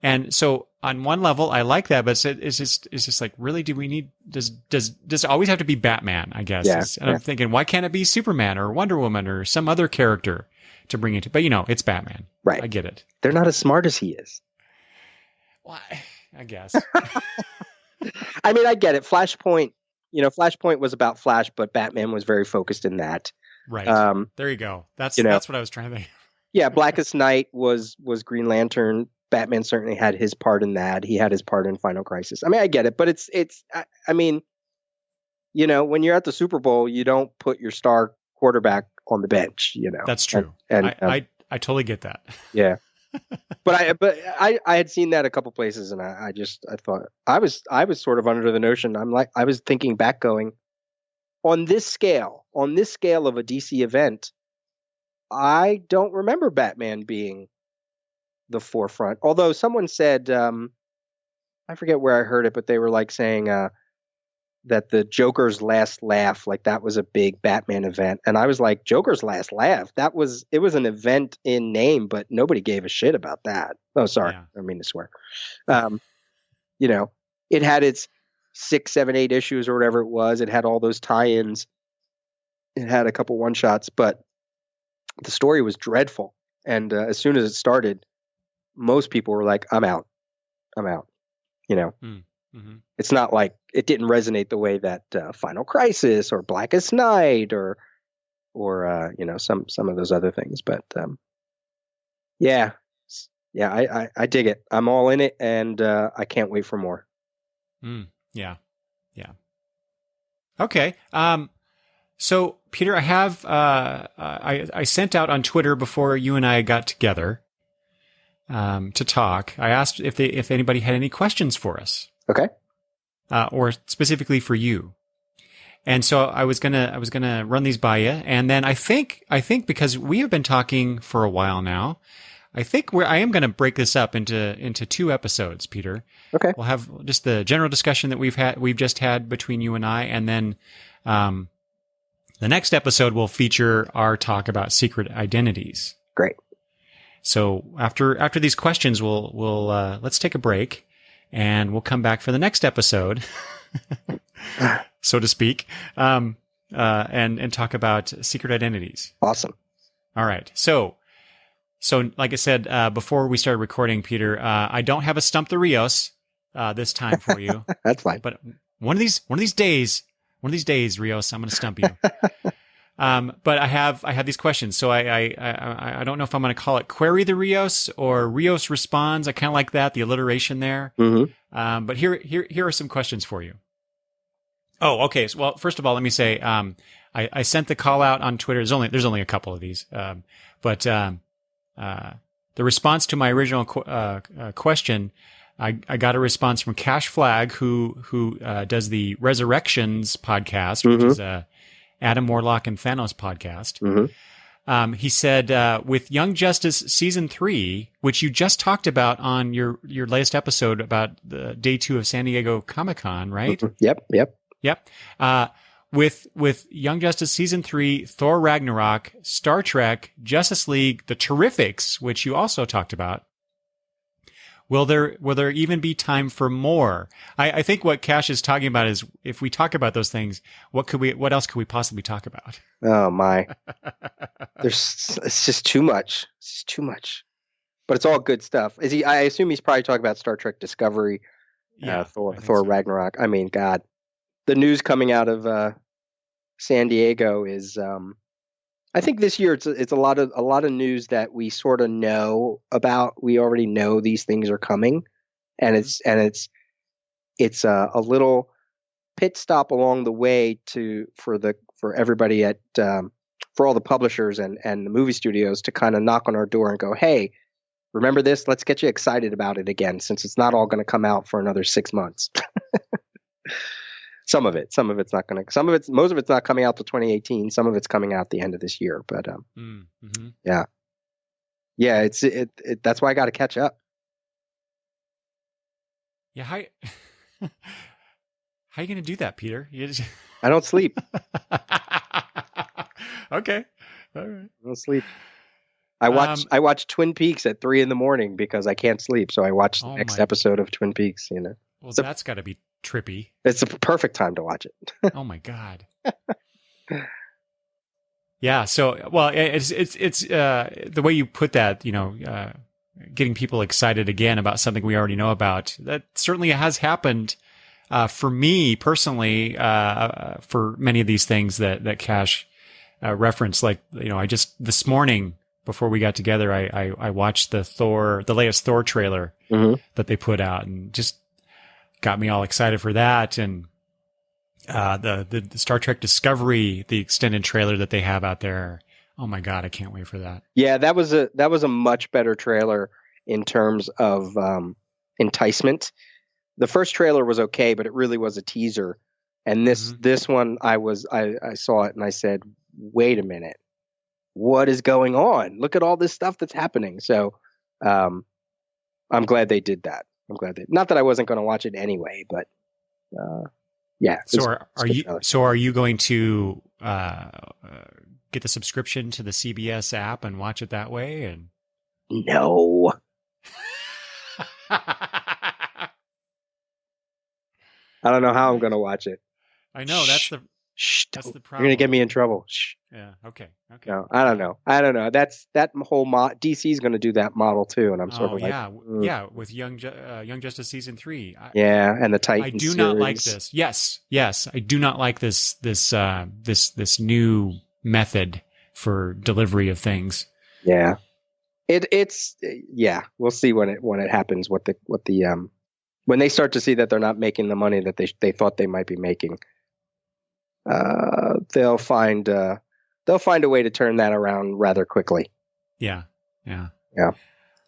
And so on one level, I like that, but it's just like, really, do we need, does it always have to be Batman, I guess? Yeah, And I'm thinking, why can't it be Superman or Wonder Woman or some other character to bring it to, but it's Batman. Right. I get it. They're not as smart as he is. Well, I guess. I mean, I get it. Flashpoint was about Flash, but Batman was very focused in that. Right. There you go. That's what I was trying to think. Yeah. Blackest Night was Green Lantern. Batman certainly had his part in that. He had his part in Final Crisis. I mean, I get it, but I mean, when you're at the Super Bowl, you don't put your star quarterback on the bench, That's true. And I totally get that. Yeah. But I had seen that a couple places, and I thought I was sort of under the notion. I was thinking back, going, on this scale of a DC event, I don't remember Batman being the forefront. Although someone said, I forget where I heard it, but they were like saying that the Joker's last laugh, like that was a big Batman event. And I was like, Joker's last laugh? It was an event in name, but nobody gave a shit about that. Oh, sorry. Yeah. I don't mean to swear. It had its 6, 7, 8 issues or whatever it was. It had all those tie-ins. It had a couple one-shots, but the story was dreadful. And as soon as it started, most people were like, I'm out. Mm-hmm. It's not like it didn't resonate the way that Final Crisis or Blackest Night or some of those other things. But I dig it. I'm all in it, and I can't wait for more. Yeah. Okay. So Peter, I have I sent out on Twitter before you and I got together to talk. I asked if anybody had any questions for us. Okay. Or specifically for you. And so I was gonna run these by you. And then I think because we have been talking for a while now, I am going to break this up into 2 episodes, Peter. Okay. We'll have just the general discussion that we've just had between you and I. And then, the next episode will feature our talk about secret identities. Great. So after these questions, we'll let's take a break, and we'll come back for the next episode, so to speak, and talk about secret identities. Awesome. All right. So like I said before we started recording, Peter, I don't have a Stump the Rios this time for you. That's fine. But one of these days, Rios, I'm going to stump you. But I have these questions. So I don't know if I'm going to call it Query the Rios or Rios Responds. I kind of like that, the alliteration there. Mm-hmm. But here are some questions for you. Oh, okay. So, well, first of all, let me say, I sent the call out on Twitter. There's only a couple of these. But the response to my original question, I got a response from Cash Flag, who does the Resurrections podcast, which is Adam Warlock and Thanos podcast. Mm-hmm. He said, with Young Justice season 3, which you just talked about on your latest episode about the day 2 of San Diego Comic-Con, right? Mm-hmm. Yep. with Young Justice season 3, Thor Ragnarok, Star Trek, Justice League, The Terrifics, which you also talked about, will there even be time for more? I think what Cash is talking about is, if we talk about those things, what else could we possibly talk about? Oh my. It's just too much. It's just too much. But it's all good stuff. I assume he's probably talking about Star Trek Discovery, Thor Ragnarok. I mean, God. The news coming out of San Diego is I think this year it's a lot of news that we sort of know about. We already know these things are coming, and it's a little pit stop along the way for everybody at for all the publishers and the movie studios to kind of knock on our door and go, hey, remember this? Let's get you excited about it again, since it's not all going to come out for another 6 months. Some of it's most of it's not coming out till 2018. Some of it's coming out the end of this year. But yeah, it's that's why I got to catch up. Yeah, how are you going to do that, Peter? I don't sleep. Okay, all right. I don't sleep. I watch Twin Peaks at 3 a.m. because I can't sleep. So I watch the next episode of Twin Peaks. You know, well, that's got to be trippy. It's a perfect time to watch it. Oh my God. Yeah. So, well, it's the way you put that, getting people excited again about something we already know about. That certainly has happened, for me personally, for many of these things that Cash, referenced. Like, I just, this morning before we got together, I watched the latest Thor trailer that they put out, and just got me all excited for that. And the Star Trek Discovery, the extended trailer that they have out there. Oh my God, I can't wait for that. Yeah, that was a much better trailer in terms of enticement. The first trailer was okay, but it really was a teaser. And this one, I saw it and I said, wait a minute, what is going on? Look at all this stuff that's happening. So I'm glad they did that. I'm glad not that I wasn't going to watch it anyway, but yeah. So are you going to get the subscription to the CBS app and watch it that way? And no. I don't know how I'm going to watch it. I know that's the problem. You're going to get me in trouble. Shh. Yeah. Okay. No, I don't know. That's that whole DC is going to do that model too, and I'm sort of yeah, with Young Justice season 3. And the Titans. I do not like this. Yes, I do not like this new method for delivery of things. Yeah, it's We'll see when it happens. What the when they start to see that they're not making the money that they thought they might be making, they'll find a way to turn that around rather quickly. Yeah.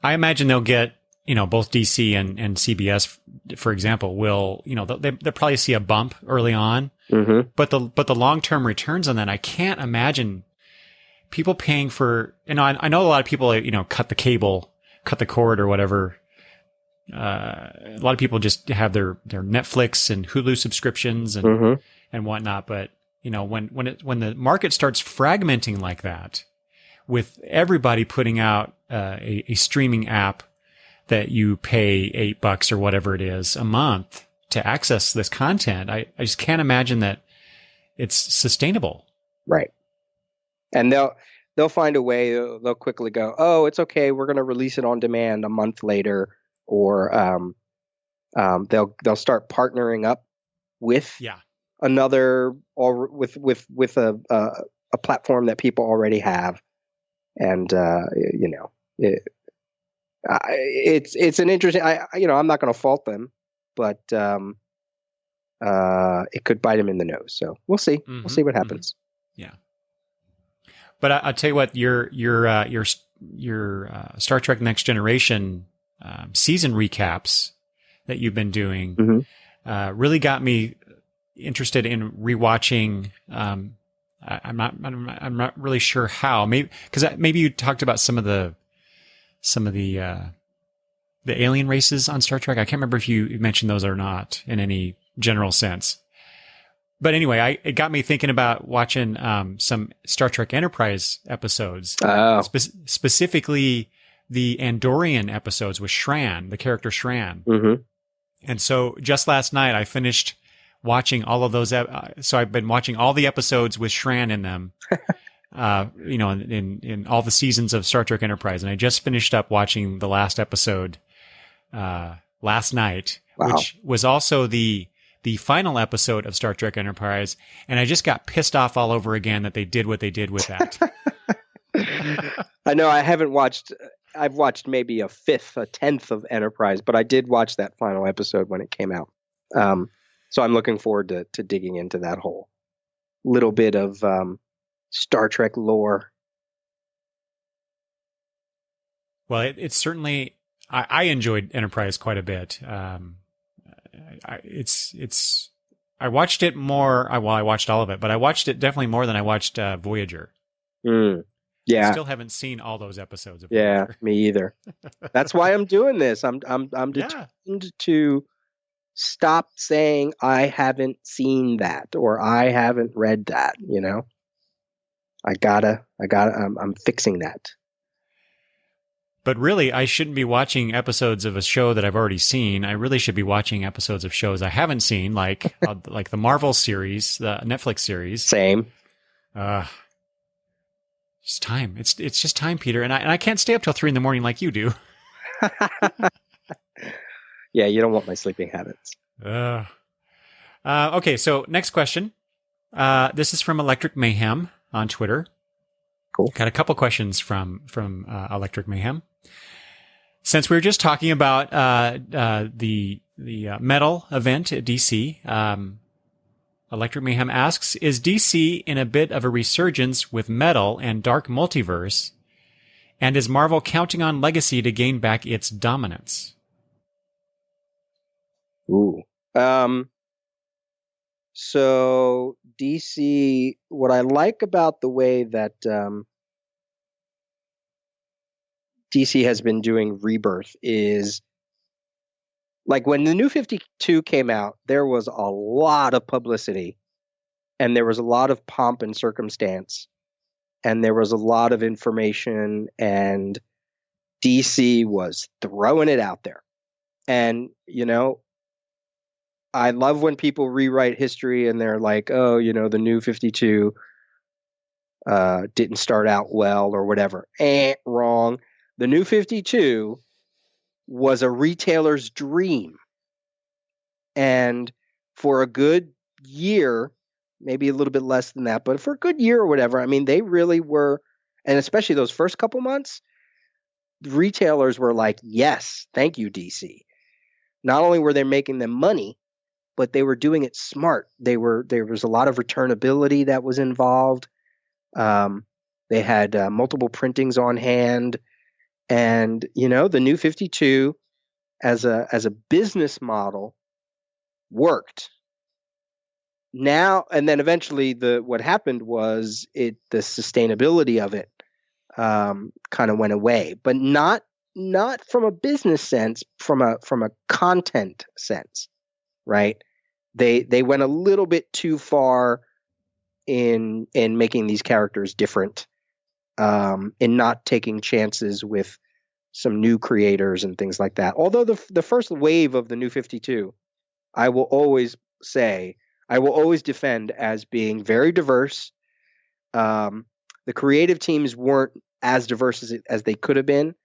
I imagine they'll get, both DC and CBS, for example, will, they'll probably see a bump early on, but the long-term returns on that, I can't imagine people paying for, I know a lot of people, cut the cable, cut the cord or whatever. A lot of people just have their Netflix and Hulu subscriptions and whatnot. But, when the market starts fragmenting like that, with everybody putting out a streaming app that you pay $8 or whatever it is a month to access this content, I just can't imagine that it's sustainable. Right. And they'll find a way. They'll quickly go, oh, it's okay, we're going to release it on demand a month later, or they'll start partnering up with another, or with a platform that people already have, and it's an interesting. I'm not going to fault them, but it could bite them in the nose. So we'll see. We'll see what happens. Yeah. But I'll tell you what, your Star Trek Next Generation season recaps that you've been doing really got me interested in rewatching. I'm not really sure how. Maybe because maybe you talked about some of the alien races on Star Trek. I can't remember if you mentioned those or not in any general sense. But anyway, it got me thinking about watching some Star Trek Enterprise episodes, Oh. specifically the Andorian episodes with Shran, the character Shran. Mm-hmm. And so just last night, I finished watching all of those. So I've been watching all the episodes with Shran in them, in all the seasons of Star Trek Enterprise. And I just finished up watching the last episode last night, Wow. which was also the final episode of Star Trek Enterprise. And I just got pissed off all over again that they did what they did with that. I know I haven't watched. I've watched maybe a tenth of Enterprise, but I did watch that final episode when it came out. So I'm looking forward to digging into that whole little bit of Star Trek lore. Well, it's certainly, I enjoyed Enterprise quite a bit. I watched it more. I watched all of it, but I watched it definitely more than I watched Voyager. Yeah, I still haven't seen all those episodes of yeah, Voyager. me either. That's why I'm doing this. I'm determined to stop saying I haven't seen that or I haven't read that. I'm fixing that. But really, I shouldn't be watching episodes of a show that I've already seen. I really should be watching episodes of shows I haven't seen, like like the Marvel series, the Netflix series. Same. It's time. It's just time, Peter. And I can't stay up till 3 a.m. like you do. Yeah, you don't want my sleeping habits. Okay, so next question. This is from Electric Mayhem on Twitter. Cool. Got a couple questions from Electric Mayhem. Since we were just talking about the metal event at DC, Electric Mayhem asks, is DC in a bit of a resurgence with metal and dark multiverse? And is Marvel counting on Legacy to gain back its dominance? Ooh. So DC, what I like about the way that DC has been doing Rebirth is, like, when the New 52 came out, there was a lot of publicity and there was a lot of pomp and circumstance and there was a lot of information, and DC was throwing it out there. And, I love when people rewrite history and they're like, oh, the New 52 didn't start out well or whatever. Wrong. The New 52 was a retailer's dream. And for a good year, maybe a little bit less than that, but for a good year or whatever, I mean, they really were, and especially those first couple months, retailers were like, yes, thank you, DC. Not only were they making them money, but they were doing it smart. There was a lot of returnability that was involved. They had multiple printings on hand, and the New 52 as a business model worked. Now and then, eventually, what happened was the sustainability of it kind of went away, but not from a business sense, from a content sense. Right? They went a little bit too far in making these characters different, in not taking chances with some new creators and things like that. Although the first wave of the New 52, I will always defend as being very diverse. The creative teams weren't as diverse as they could have been,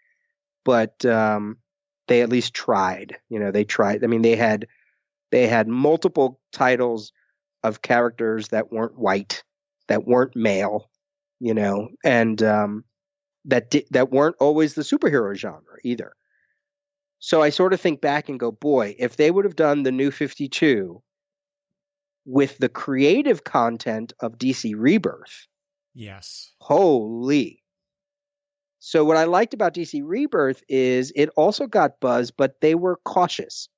but they at least tried. They tried. I mean, they had multiple titles of characters that weren't white, that weren't male, and that weren't always the superhero genre either. So I sort of think back and go, boy, if they would have done the New 52 with the creative content of DC Rebirth. Yes. Holy. So what I liked about DC Rebirth is it also got buzz, but they were cautious.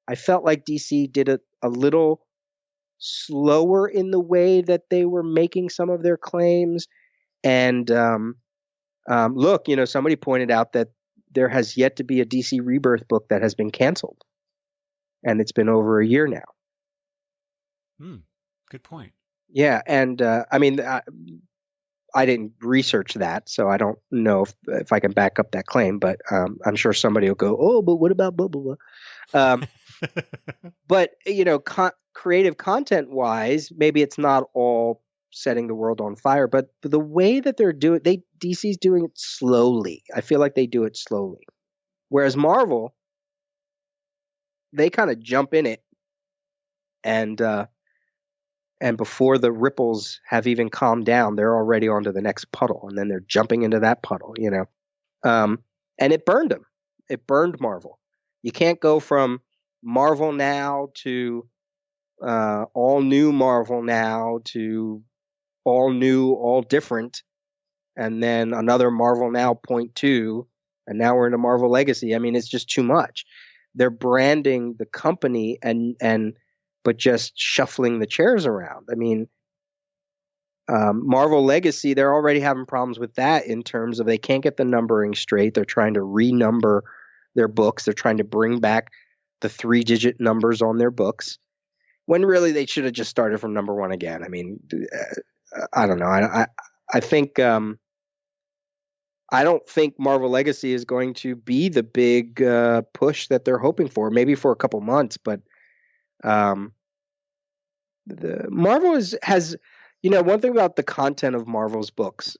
I felt like DC did it a little slower in the way that they were making some of their claims. And look, somebody pointed out that there has yet to be a DC Rebirth book that has been canceled. And it's been over a year now. Good point. Yeah, and I mean, I didn't research that, so I don't know if I can back up that claim. But I'm sure somebody will go, "Oh, but what about blah blah blah?" But creative content wise, maybe it's not all setting the world on fire, but the way that DC's doing it slowly. I feel like they do it slowly, whereas Marvel, they kind of jump in it, and before the ripples have even calmed down, they're already onto the next puddle, and then they're jumping into that puddle, and it burned them. It burned Marvel. You can't go from Marvel now to all new Marvel now to all new, all different, and then another Marvel Now .2, and now we're into Marvel Legacy. I mean, it's just too much. They're branding the company but just shuffling the chairs around. I mean, Marvel Legacy, they're already having problems with that in terms of they can't get the numbering straight. They're trying to renumber their books. They're trying to bring back the 3-digit numbers on their books, when really they should have just started from number 1 again. I mean, I don't know. I think I don't think Marvel Legacy is going to be the big push that they're hoping for. Maybe for a couple months, but the Marvel has one thing about the content of Marvel's books,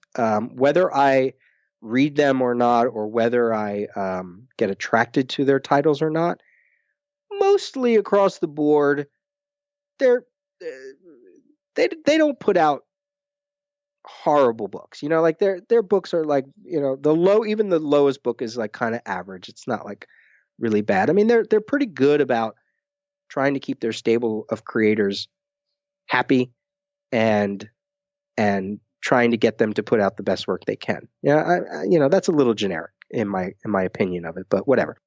whether I read them or not, or whether I get attracted to their titles or not, mostly across the board, they don't put out horrible books. Like their books are like, even the lowest book is like kind of average. It's not like really bad. I mean, they're pretty good about trying to keep their stable of creators happy and trying to get them to put out the best work they can. Yeah, that's a little generic in my opinion of it, but whatever.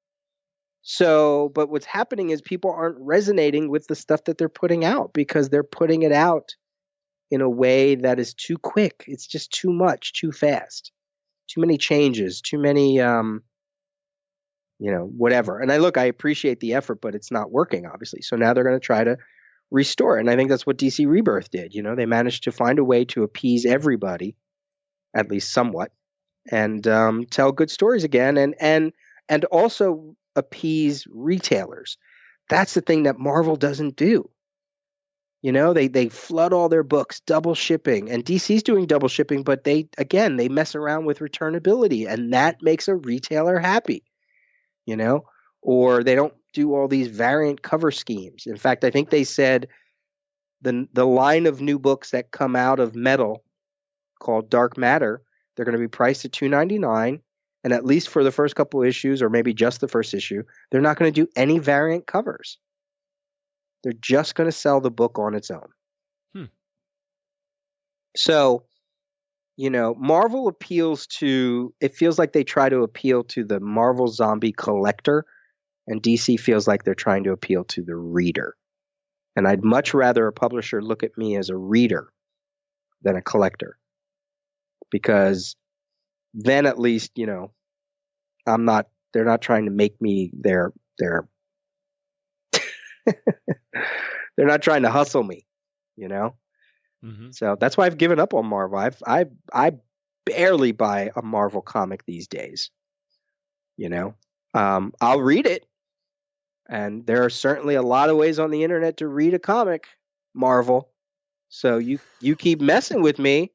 So, but what's happening is people aren't resonating with the stuff that they're putting out because they're putting it out in a way that is too quick. It's just too much, too fast, too many changes, too many, whatever. And I appreciate the effort, but it's not working, obviously. So now they're going to try to restore it. And I think that's what DC Rebirth did. They managed to find a way to appease everybody, at least somewhat, and tell good stories again, and also appease retailers. That's the thing that Marvel doesn't do. They flood all their books, double shipping, and DC's doing double shipping, but they mess around with returnability, and that makes a retailer happy, or they don't do all these variant cover schemes. In fact, I think they said the line of new books that come out of Metal called Dark Matter, they're going to be priced at $2.99, and at least for the first couple of issues, or maybe just the first issue, they're not going to do any variant covers. They're just going to sell the book on its own. So, Marvel it feels like they try to appeal to the Marvel zombie collector, and DC feels like they're trying to appeal to the reader. And I'd much rather a publisher look at me as a reader than a collector, because then at least, they're not trying to make me they're not trying to hustle me, Mm-hmm. So that's why I've given up on Marvel. I barely buy a Marvel comic these days. I'll read it, and there are certainly a lot of ways on the internet to read a comic, Marvel. So you keep messing with me,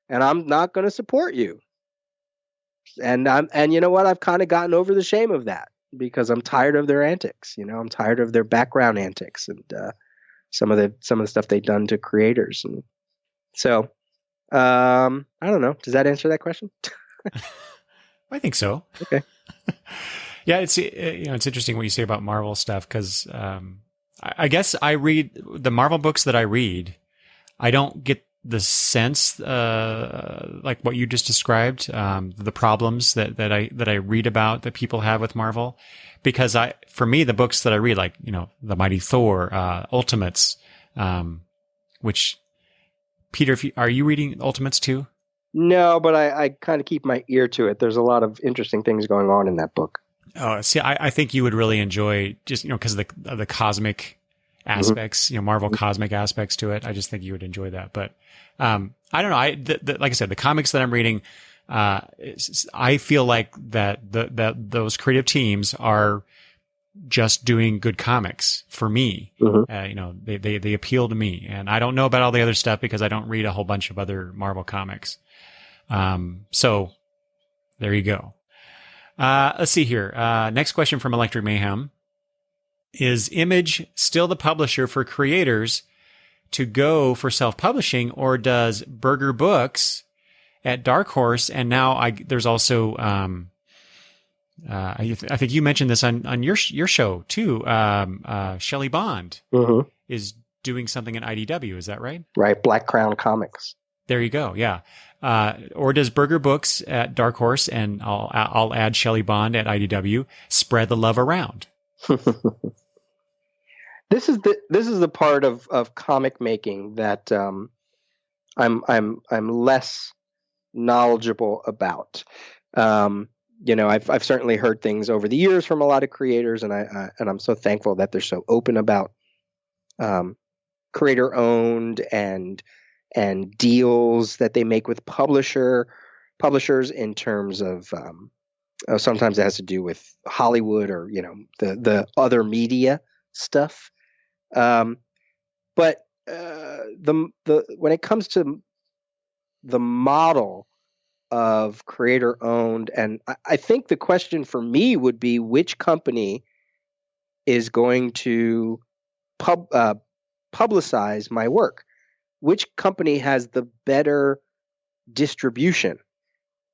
and I'm not going to support you. And you know what? I've kind of gotten over the shame of that, because I'm tired of their antics. I'm tired of their background antics and some of the stuff they've done to creators. And so, I don't know. Does that answer that question? I think so. Okay. Yeah, it's it's interesting what you say about Marvel stuff, because I guess I read the Marvel books that I read. I don't get the sense like what you just described, the problems that I read about that people have with Marvel, because for me, the books that I read, like the Mighty Thor, Ultimates, which Peter, are you reading Ultimates too? No, but I kind of keep my ear to it. There's a lot of interesting things going on in that book. Oh, see, I think you would really enjoy, just because of the cosmic aspects, Marvel cosmic aspects to it. I just think you would enjoy that. But I don't know. Like I said, the comics that I'm reading, I feel like that those creative teams are just doing good comics for me. They appeal to me, and I don't know about all the other stuff because I don't read a whole bunch of other Marvel comics. So there you go. Let's see here. Next question from Electric Mayhem. Is Image still the publisher for creators to go for self-publishing, or does Burger Books at Dark Horse, and now there's also I think you mentioned this on your show too. Shelley Bond is doing something at IDW. Is that right? Right. Black Crown Comics. There you go. Yeah. Or does Burger Books at Dark Horse, and I'll add Shelley Bond at IDW, spread the love around? This is the part of comic making that I'm less knowledgeable about. I've certainly heard things over the years from a lot of creators, and I'm so thankful that they're so open about creator owned and deals that they make with publishers in terms of sometimes it has to do with Hollywood or the other media stuff. But when it comes to the model of creator owned, and I think the question for me would be which company is going to publicize my work, which company has the better distribution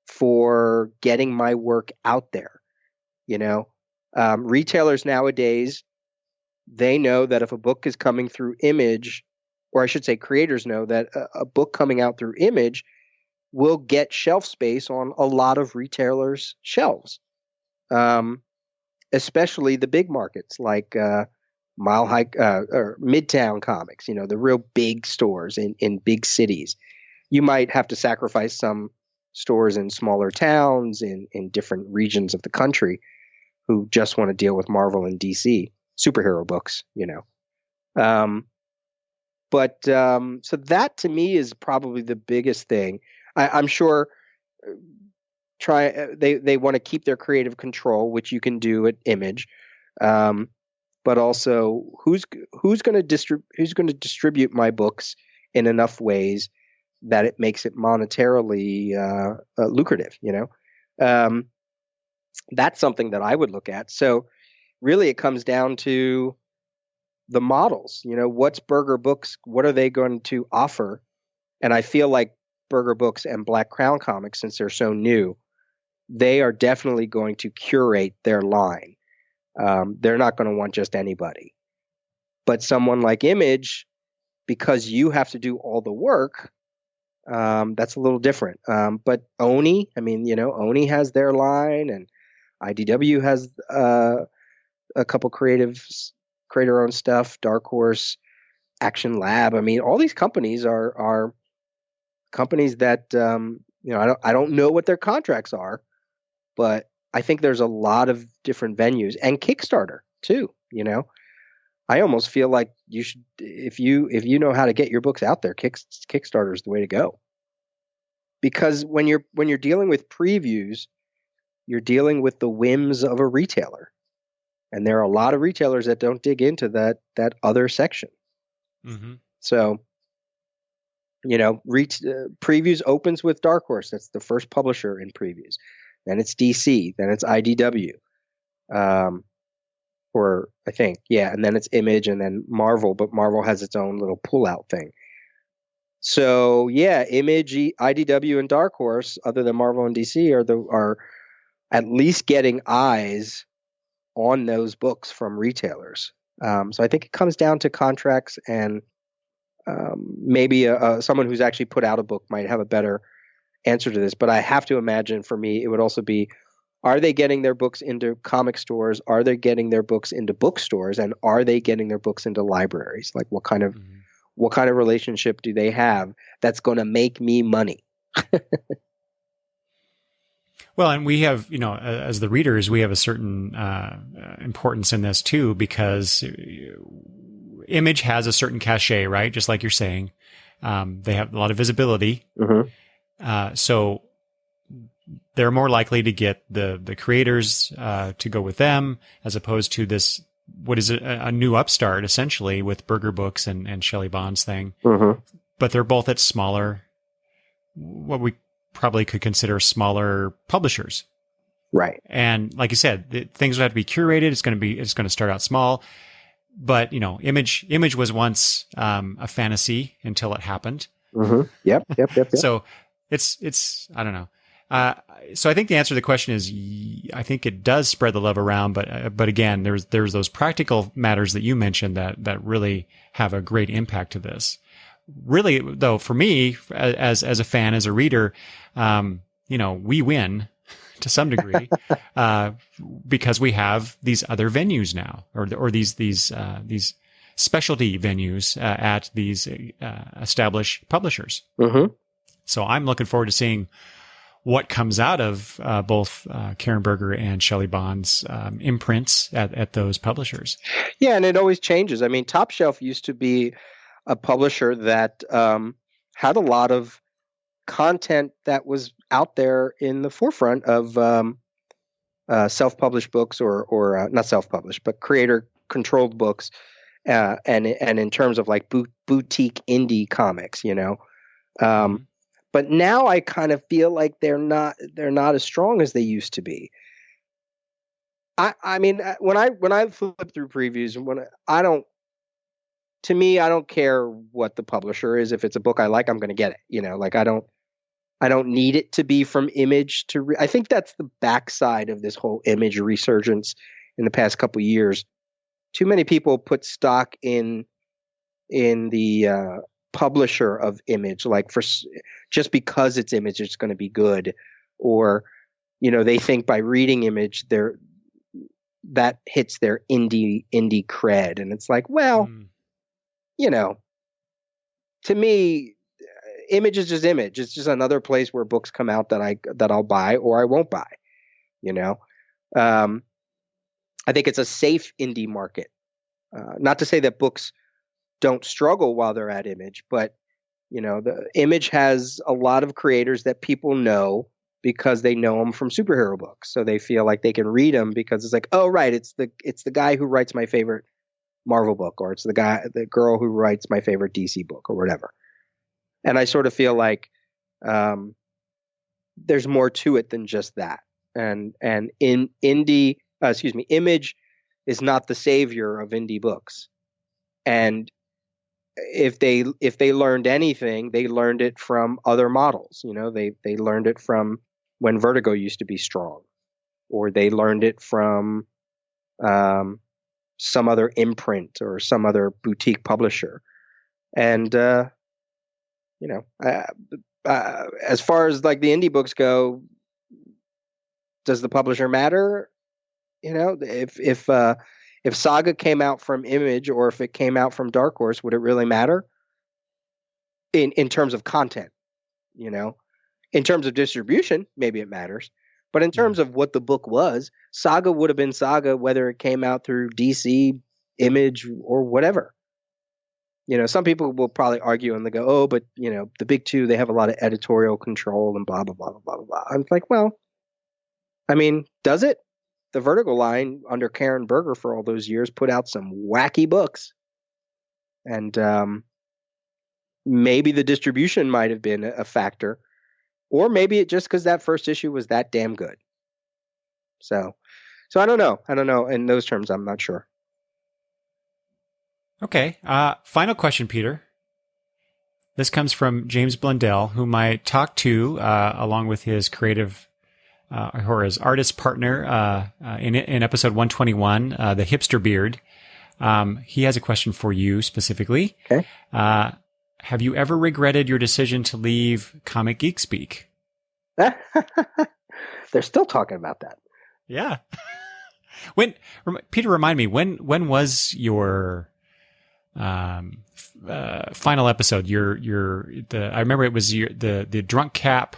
for getting my work out there. Retailers nowadays, they know that if a book is coming through Image, or I should say creators know that a book coming out through Image will get shelf space on a lot of retailers' shelves, especially the big markets like Mile High or Midtown Comics, the real big stores in big cities. You might have to sacrifice some stores in smaller towns in different regions of the country who just want to deal with Marvel and DC superhero books, so that to me is probably the biggest thing. I'm sure they want to keep their creative control, which you can do at Image, but also who's going to distribute my books in enough ways that it makes it monetarily lucrative. That's something that I would look at. So really, it comes down to the models. What's Burger Books? What are they going to offer? And I feel like Burger Books and Black Crown Comics, since they're so new, they are definitely going to curate their line. They're not going to want just anybody. But someone like Image, because you have to do all the work, that's a little different. But Oni, Oni has their line, and IDW has a couple creator-owned stuff, Dark Horse, Action Lab. All these companies are companies that I don't know what their contracts are, but I think there's a lot of different venues, and Kickstarter too. I almost feel like you should, if you know how to get your books out there, Kickstarter is the way to go. Because when you're dealing with previews, you're dealing with the whims of a retailer. And there are a lot of retailers that don't dig into that other section. Mm-hmm. So, previews opens with Dark Horse. That's the first publisher in previews. Then it's DC. Then it's IDW. Or I think, yeah. And then it's Image, and then Marvel. But Marvel has its own little pull-out thing. So, yeah, Image, IDW, and Dark Horse, other than Marvel and DC, are at least getting eyes on those books from retailers. So I think it comes down to contracts, and maybe someone who's actually put out a book might have a better answer to this. But I have to imagine, for me, it would also be, are they getting their books into comic stores? Are they getting their books into bookstores? And are they getting their books into libraries? Like what kind of relationship do they have that's going to make me money? Well, and we have, as the readers, we have a certain importance in this too, because Image has a certain cachet, right? Just like you're saying. They have a lot of visibility. So they're more likely to get the creators to go with them as opposed to this, what is a new upstart, essentially, with Burger Books and Shelley Bond's thing. But they're both at smaller, what we probably could consider smaller publishers. Right. And like you said, things would have to be curated. It's going to start out small. But, Image was once a fantasy until it happened. Yep. So it's I don't know. So I think the answer to the question is, I think it does spread the love around, but again, there's those practical matters that you mentioned that really have a great impact to this. Really, though, for me, as a fan, as a reader, we win to some degree, because we have these other venues now, or these specialty venues, at these, established publishers. So I'm looking forward to seeing what comes out of, both, Karen Berger and Shelley Bond's, imprints at those publishers. Yeah. And it always changes. I mean, Top Shelf used to be a publisher that, had a lot of content that was out there in the forefront of self-published books, or not self-published, but creator-controlled books, and in terms of like boutique indie comics, But now I kind of feel like they're not as strong as they used to be. I mean, when I flip through previews, to me, I don't care what the publisher is. If it's a book I like, I'm going to get it. Like I don't need it to be from Image to I think that's the backside of this whole Image resurgence in the past couple of years. Too many people put stock in the publisher of Image, like just because it's Image, it's going to be good, or they think by reading Image, that hits their indie cred, and it's like, well, to me, Image is just Image. It's just another place where books come out that I'll buy or I won't buy. I think it's a safe indie market. Not to say that books don't struggle while they're at Image, but the Image has a lot of creators that people know because they know them from superhero books, so they feel like they can read them because it's like, oh right, it's the guy who writes my favorite Marvel book, or it's the girl who writes my favorite DC book, or whatever. And I sort of feel like there's more to it than just that. And Image is not the savior of indie books. And if they learned anything, they learned it from other models. They learned it from when Vertigo used to be strong, or they learned it from some other imprint or some other boutique publisher. And as far as like the indie books go, does the publisher matter? If Saga came out from Image, or if it came out from Dark Horse, would it really matter? In terms of content, in terms of distribution, maybe it matters. But in terms of what the book was, Saga would have been Saga whether it came out through DC, Image, or whatever. Some people will probably argue and they go, oh, but the big two, they have a lot of editorial control and blah, blah, blah, blah, blah, blah. I'm like, well, I mean, does it? The Vertigo line under Karen Berger for all those years put out some wacky books. And maybe the distribution might have been a factor, or maybe it just because that first issue was that damn good. So I don't know. In those terms, I'm not sure. Okay. Final question, Peter. This comes from James Blundell, whom I talked to along with his creative or his artist partner in episode 121, the Hipster Beard. He has a question for you specifically. Okay. Have you ever regretted your decision to leave Comic Geek Speak? They're still talking about that. Yeah. Peter, remind me, when was your final episode? I remember it was the Drunk Cap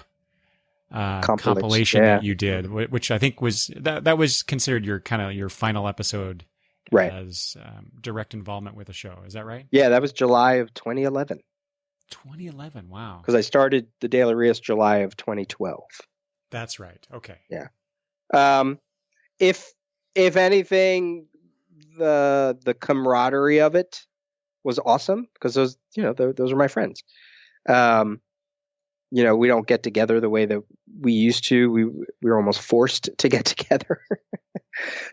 compilation that you did, which I think was that was considered your final episode Right. as direct involvement with the show. Is that right? Yeah, that was July of 2011. 2011. Wow. Because I started the Daily Rios July of 2012. That's right. Okay. Yeah. Um, if anything, the camaraderie of it was awesome because those are my friends. We don't get together the way that we used to. We were almost forced to get together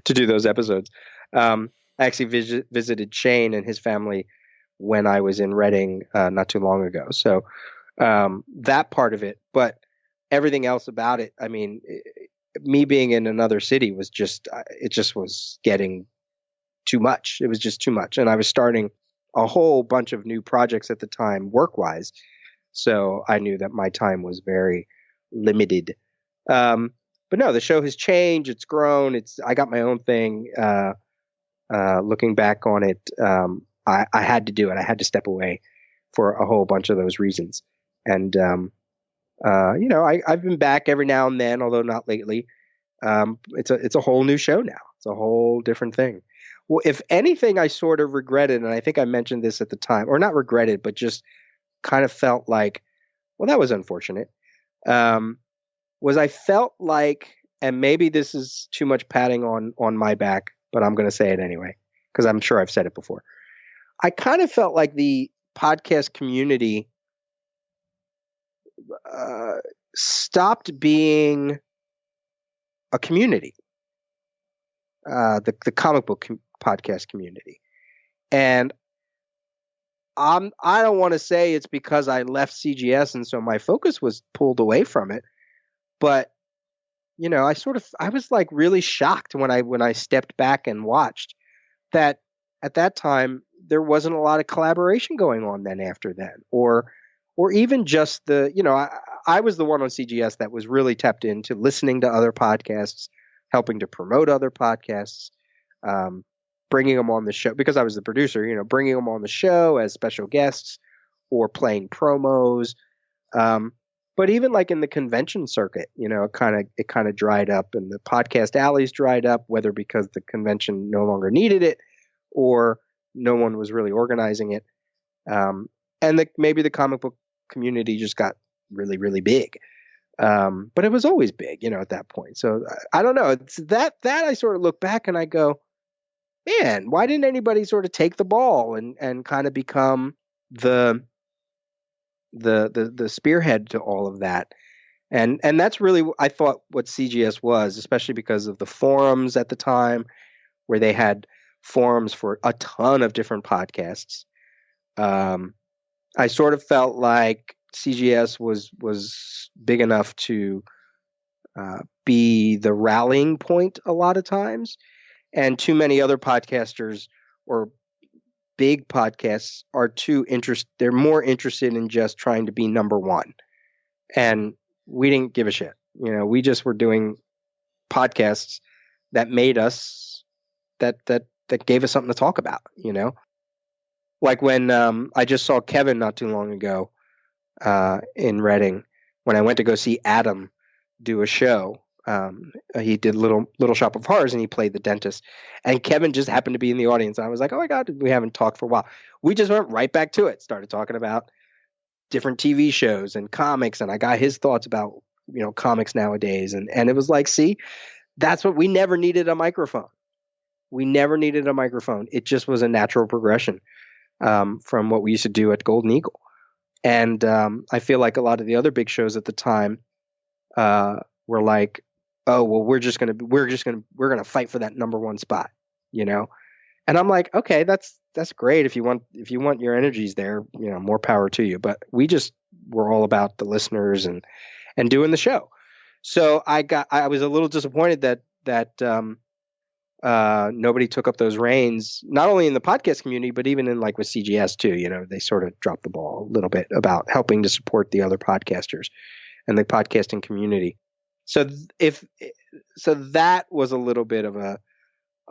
to do those episodes. I actually visited Shane and his family when I was in Reading not too long ago. So that part of it, but everything else about it, I mean, me being in another city was it just was getting too much. It was just too much. And I was starting a whole bunch of new projects at the time, work-wise. So I knew that my time was very limited. But no, the show has changed. It's grown. I got my own thing. Looking back on it, I had to do it. I had to step away for a whole bunch of those reasons. And, I've been back every now and then, although not lately. It's a whole new show now. It's a whole different thing. Well, if anything, I sort of regretted, and I think I mentioned this at the time, or not regretted, but just kind of felt like, well, that was unfortunate. Was I felt like, and maybe this is too much patting on my back, but I'm going to say it anyway, because I'm sure I've said it before. I kind of felt like the podcast community stopped being a community, the comic book podcast community. And I don't want to say it's because I left CGS and so my focus was pulled away from it, but I was like really shocked when I stepped back and watched that at that time there wasn't a lot of collaboration going on then after then, or even just I was the one on CGS that was really tapped into listening to other podcasts, helping to promote other podcasts, bringing them on the show because I was the producer, bringing them on the show as special guests or playing promos. But even like in the convention circuit, it kind of dried up and the podcast alleys dried up, whether because the convention no longer needed it or no one was really organizing it. And maybe the comic book community just got really, really big. But it was always big, at that point. So I don't know. It's that I sort of look back and I go, man, why didn't anybody sort of take the ball and kind of become the spearhead to all of that? And that's really, I thought, what CGS was, especially because of the forums at the time where they had forums for a ton of different podcasts. I sort of felt like CGS was big enough to be the rallying point a lot of times, and too many other podcasters or big podcasts are they're more interested in just trying to be number one. And we didn't give a shit. We just were doing podcasts that made us that gave us something to talk about, Like when I just saw Kevin not too long ago in Reading when I went to go see Adam do a show. He did Little Shop of Horrors and he played the dentist. And Kevin just happened to be in the audience. I was like, oh my God, we haven't talked for a while. We just went right back to it, started talking about different TV shows and comics. And I got his thoughts about, comics nowadays. And it was like, see, that's what we never needed a microphone. We never needed a microphone. It just was a natural progression from what we used to do at Golden Eagle. And I feel like a lot of the other big shows at the time were like, oh, well, we're gonna fight for that number one spot, And I'm like, okay, that's great. If you want your energies there, more power to you. But we're all about the listeners and doing the show. So I was a little disappointed that nobody took up those reins, not only in the podcast community, but even in like with CGS too. They sort of dropped the ball a little bit about helping to support the other podcasters and the podcasting community. So that was a little bit of a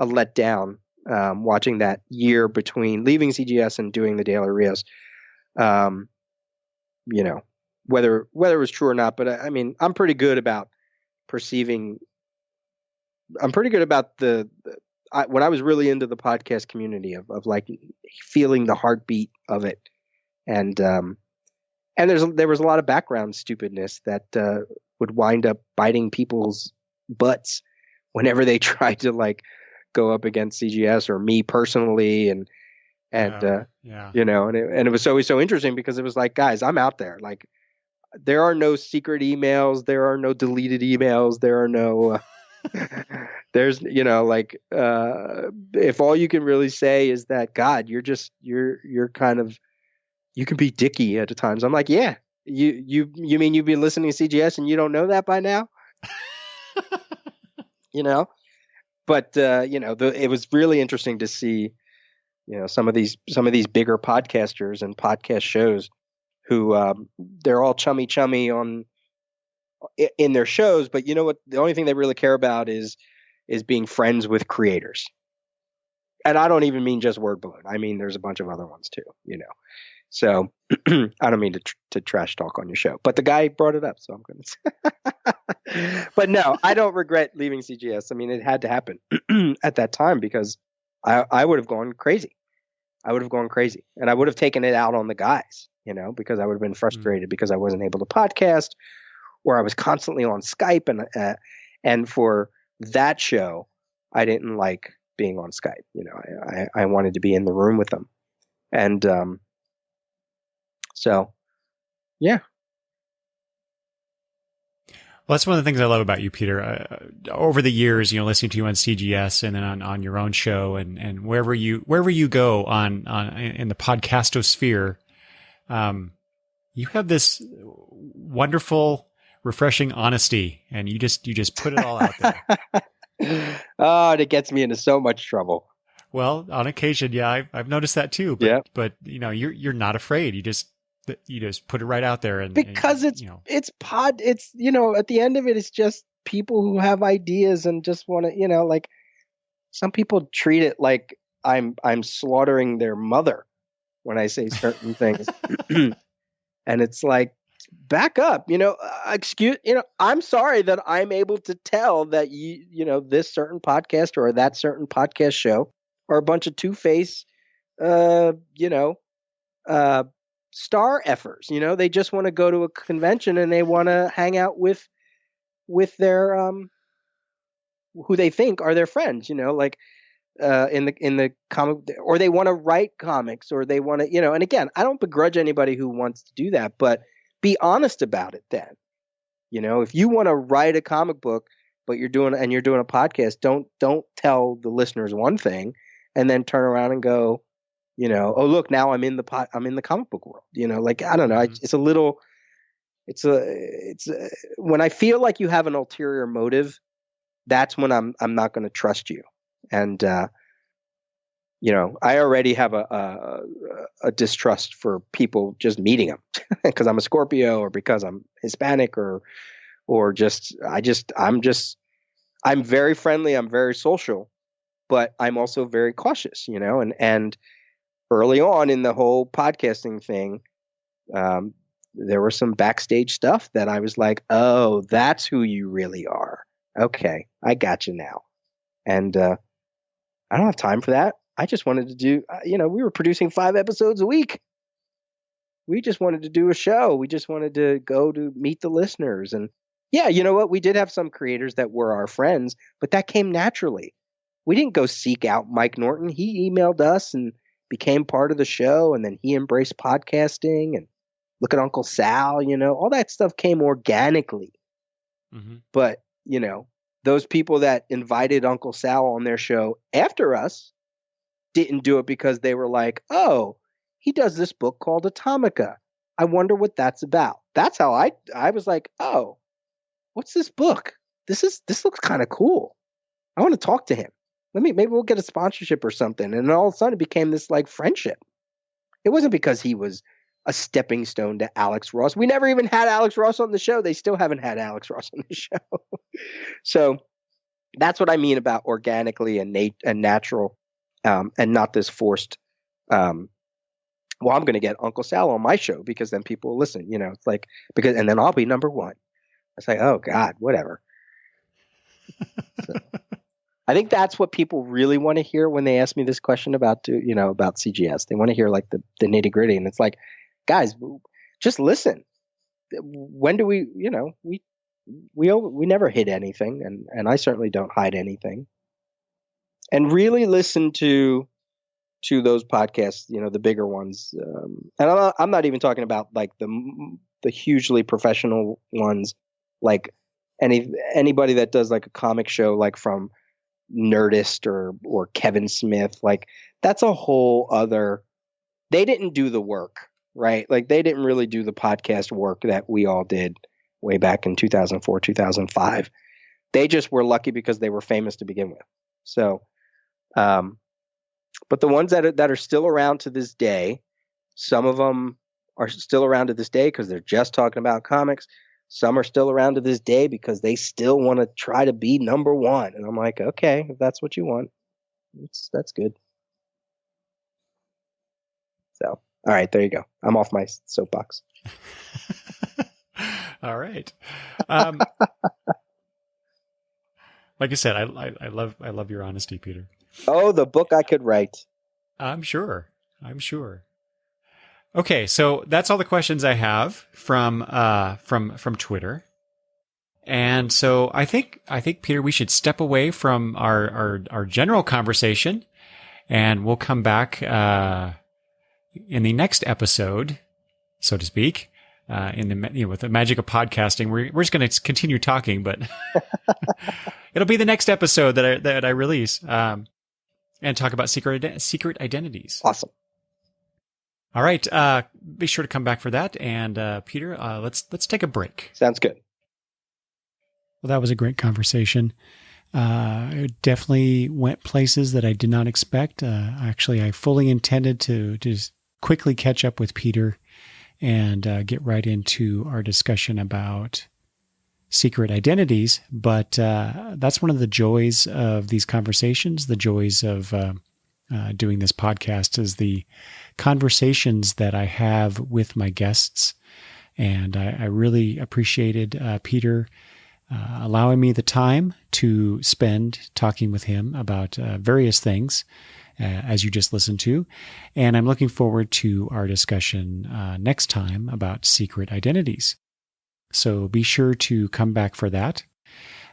letdown, watching that year between leaving CGS and doing the Daily Rios. Whether it was true or not, but I mean, I'm pretty good about perceiving. I'm pretty good about the when I was really into the podcast community of like feeling the heartbeat of it, and there was a lot of background stupidness that would wind up biting people's butts whenever they tried to like go up against CGS or me personally, and Yeah. and it was always so interesting because it was like, guys, I'm out there. Like, there are no secret emails, there are no deleted emails, there are no there's like if all you can really say is that, God, you're kind of, you can be dicky at times. I'm like, yeah, you mean you've been listening to CGS and you don't know that by now? you know but it was really interesting to see some of these bigger podcasters and podcast shows who they're all chummy in their shows, but you know what, the only thing they really care about is being friends with creators. And I don't even mean just Word Balloon. I mean, there's a bunch of other ones too, So I don't mean to trash talk on your show, but the guy brought it up, so I'm going to. But no, I don't regret leaving CGS. I mean, it had to happen at that time because I would have gone crazy. And I would have taken it out on the guys, because I would have been frustrated because I wasn't able to podcast, or I was constantly on Skype, and for that show, I didn't like being on Skype. I wanted to be in the room with them, and so yeah. Well, that's one of the things I love about you, Peter. Over the years, listening to you on CGS and then on your own show and wherever you go on in the podcastosphere, you have this wonderful, refreshing honesty, and you just put it all out there. Oh, and it gets me into so much trouble. Well, on occasion, yeah, I've noticed that too. But, yeah. But you're not afraid. You just put it right out there, because it's at the end of it, it's just people who have ideas and just want to, like, some people treat it like I'm slaughtering their mother when I say certain things. And it's like, back up, I'm sorry that I'm able to tell that this certain podcast or that certain podcast show are a bunch of two-face, star effers. They just want to go to a convention and they want to hang out with their who they think are their friends, like in the comic, or they want to write comics, or they want to, and again, I don't begrudge anybody who wants to do that, but be honest about it then. If you want to write a comic book but you're doing a podcast, don't tell the listeners one thing and then turn around and go, oh, look, now I'm in the comic book world. Like, I don't know. Mm-hmm. It's when I feel like you have an ulterior motive, that's when I'm not going to trust you. And, I already have a distrust for people just meeting them because I'm a Scorpio, or because I'm Hispanic, or I'm very friendly. I'm very social, but I'm also very cautious, and early on in the whole podcasting thing, there was some backstage stuff that I was like, oh, that's who you really are. Okay, I got you now. And I don't have time for that. I just wanted to do, we were producing 5 episodes a week. We just wanted to do a show. We just wanted to go to meet the listeners. And yeah, you know what? We did have some creators that were our friends, but that came naturally. We didn't go seek out Mike Norton. He emailed us and became part of the show, and then he embraced podcasting. And look at Uncle Sal, all that stuff came organically. Mm-hmm. But, those people that invited Uncle Sal on their show after us didn't do it because they were like, oh, he does this book called Atomica. I wonder what that's about. That's how I was like, oh, what's this book? This looks kind of cool. I want to talk to him. Maybe we'll get a sponsorship or something. And then all of a sudden it became this like friendship. It wasn't because he was a stepping stone to Alex Ross. We never even had Alex Ross on the show. They still haven't had Alex Ross on the show. So that's what I mean about organically and natural, and not this forced, well, I'm going to get Uncle Sal on my show because then people will listen, it's like, and then I'll be number one. It's like, oh God, whatever. So. I think that's what people really want to hear when they ask me this question about CGS. They want to hear like the nitty gritty, and it's like, guys, just listen. When do we, we never hid anything, and I certainly don't hide anything. And really listen to those podcasts, the bigger ones. And I'm not even talking about like the hugely professional ones, like anybody that does like a comic show, like from Nerdist or Kevin Smith. Like that's a whole other. They didn't do the work, right? Like they didn't really do the podcast work that we all did way back in 2004, 2005. They just were lucky because they were famous to begin with. So, but the ones that are still around to this day, some of them are still around to this day because they're just talking about comics. Some are still around to this day because they still want to try to be number one. And I'm like, okay, if that's what you want, that's good. So, all right, there you go. I'm off my soapbox. All right. Like I said, I love your honesty, Peter. Oh, the book I could write. I'm sure. Okay, so that's all the questions I have from Twitter. And so I think Peter, we should step away from our general conversation, and we'll come back in the next episode, so to speak, with the magic of podcasting. We're just going to continue talking, but it'll be the next episode that I release, and talk about secret identities. Awesome. All right. Be sure to come back for that. And Peter, let's take a break. Sounds good. Well, that was a great conversation. It definitely went places that I did not expect. Actually, I fully intended to just quickly catch up with Peter and get right into our discussion about secret identities. But that's one of the joys of these conversations, the joys of doing this podcast, is the conversations that I have with my guests. And I really appreciated Peter allowing me the time to spend talking with him about various things, as you just listened to. And I'm looking forward to our discussion next time about secret identities. So be sure to come back for that.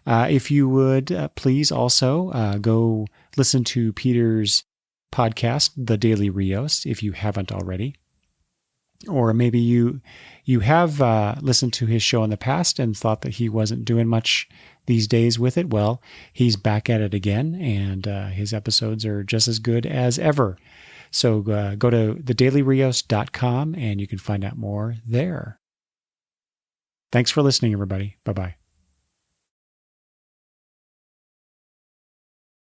If you would, please also go listen to Peter's podcast, The Daily Rios, if you haven't already. Or maybe you have listened to his show in the past and thought that he wasn't doing much these days with it. Well, he's back at it again, and his episodes are just as good as ever. So go to thedailyrios.com and you can find out more there. Thanks for listening, everybody. Bye-bye.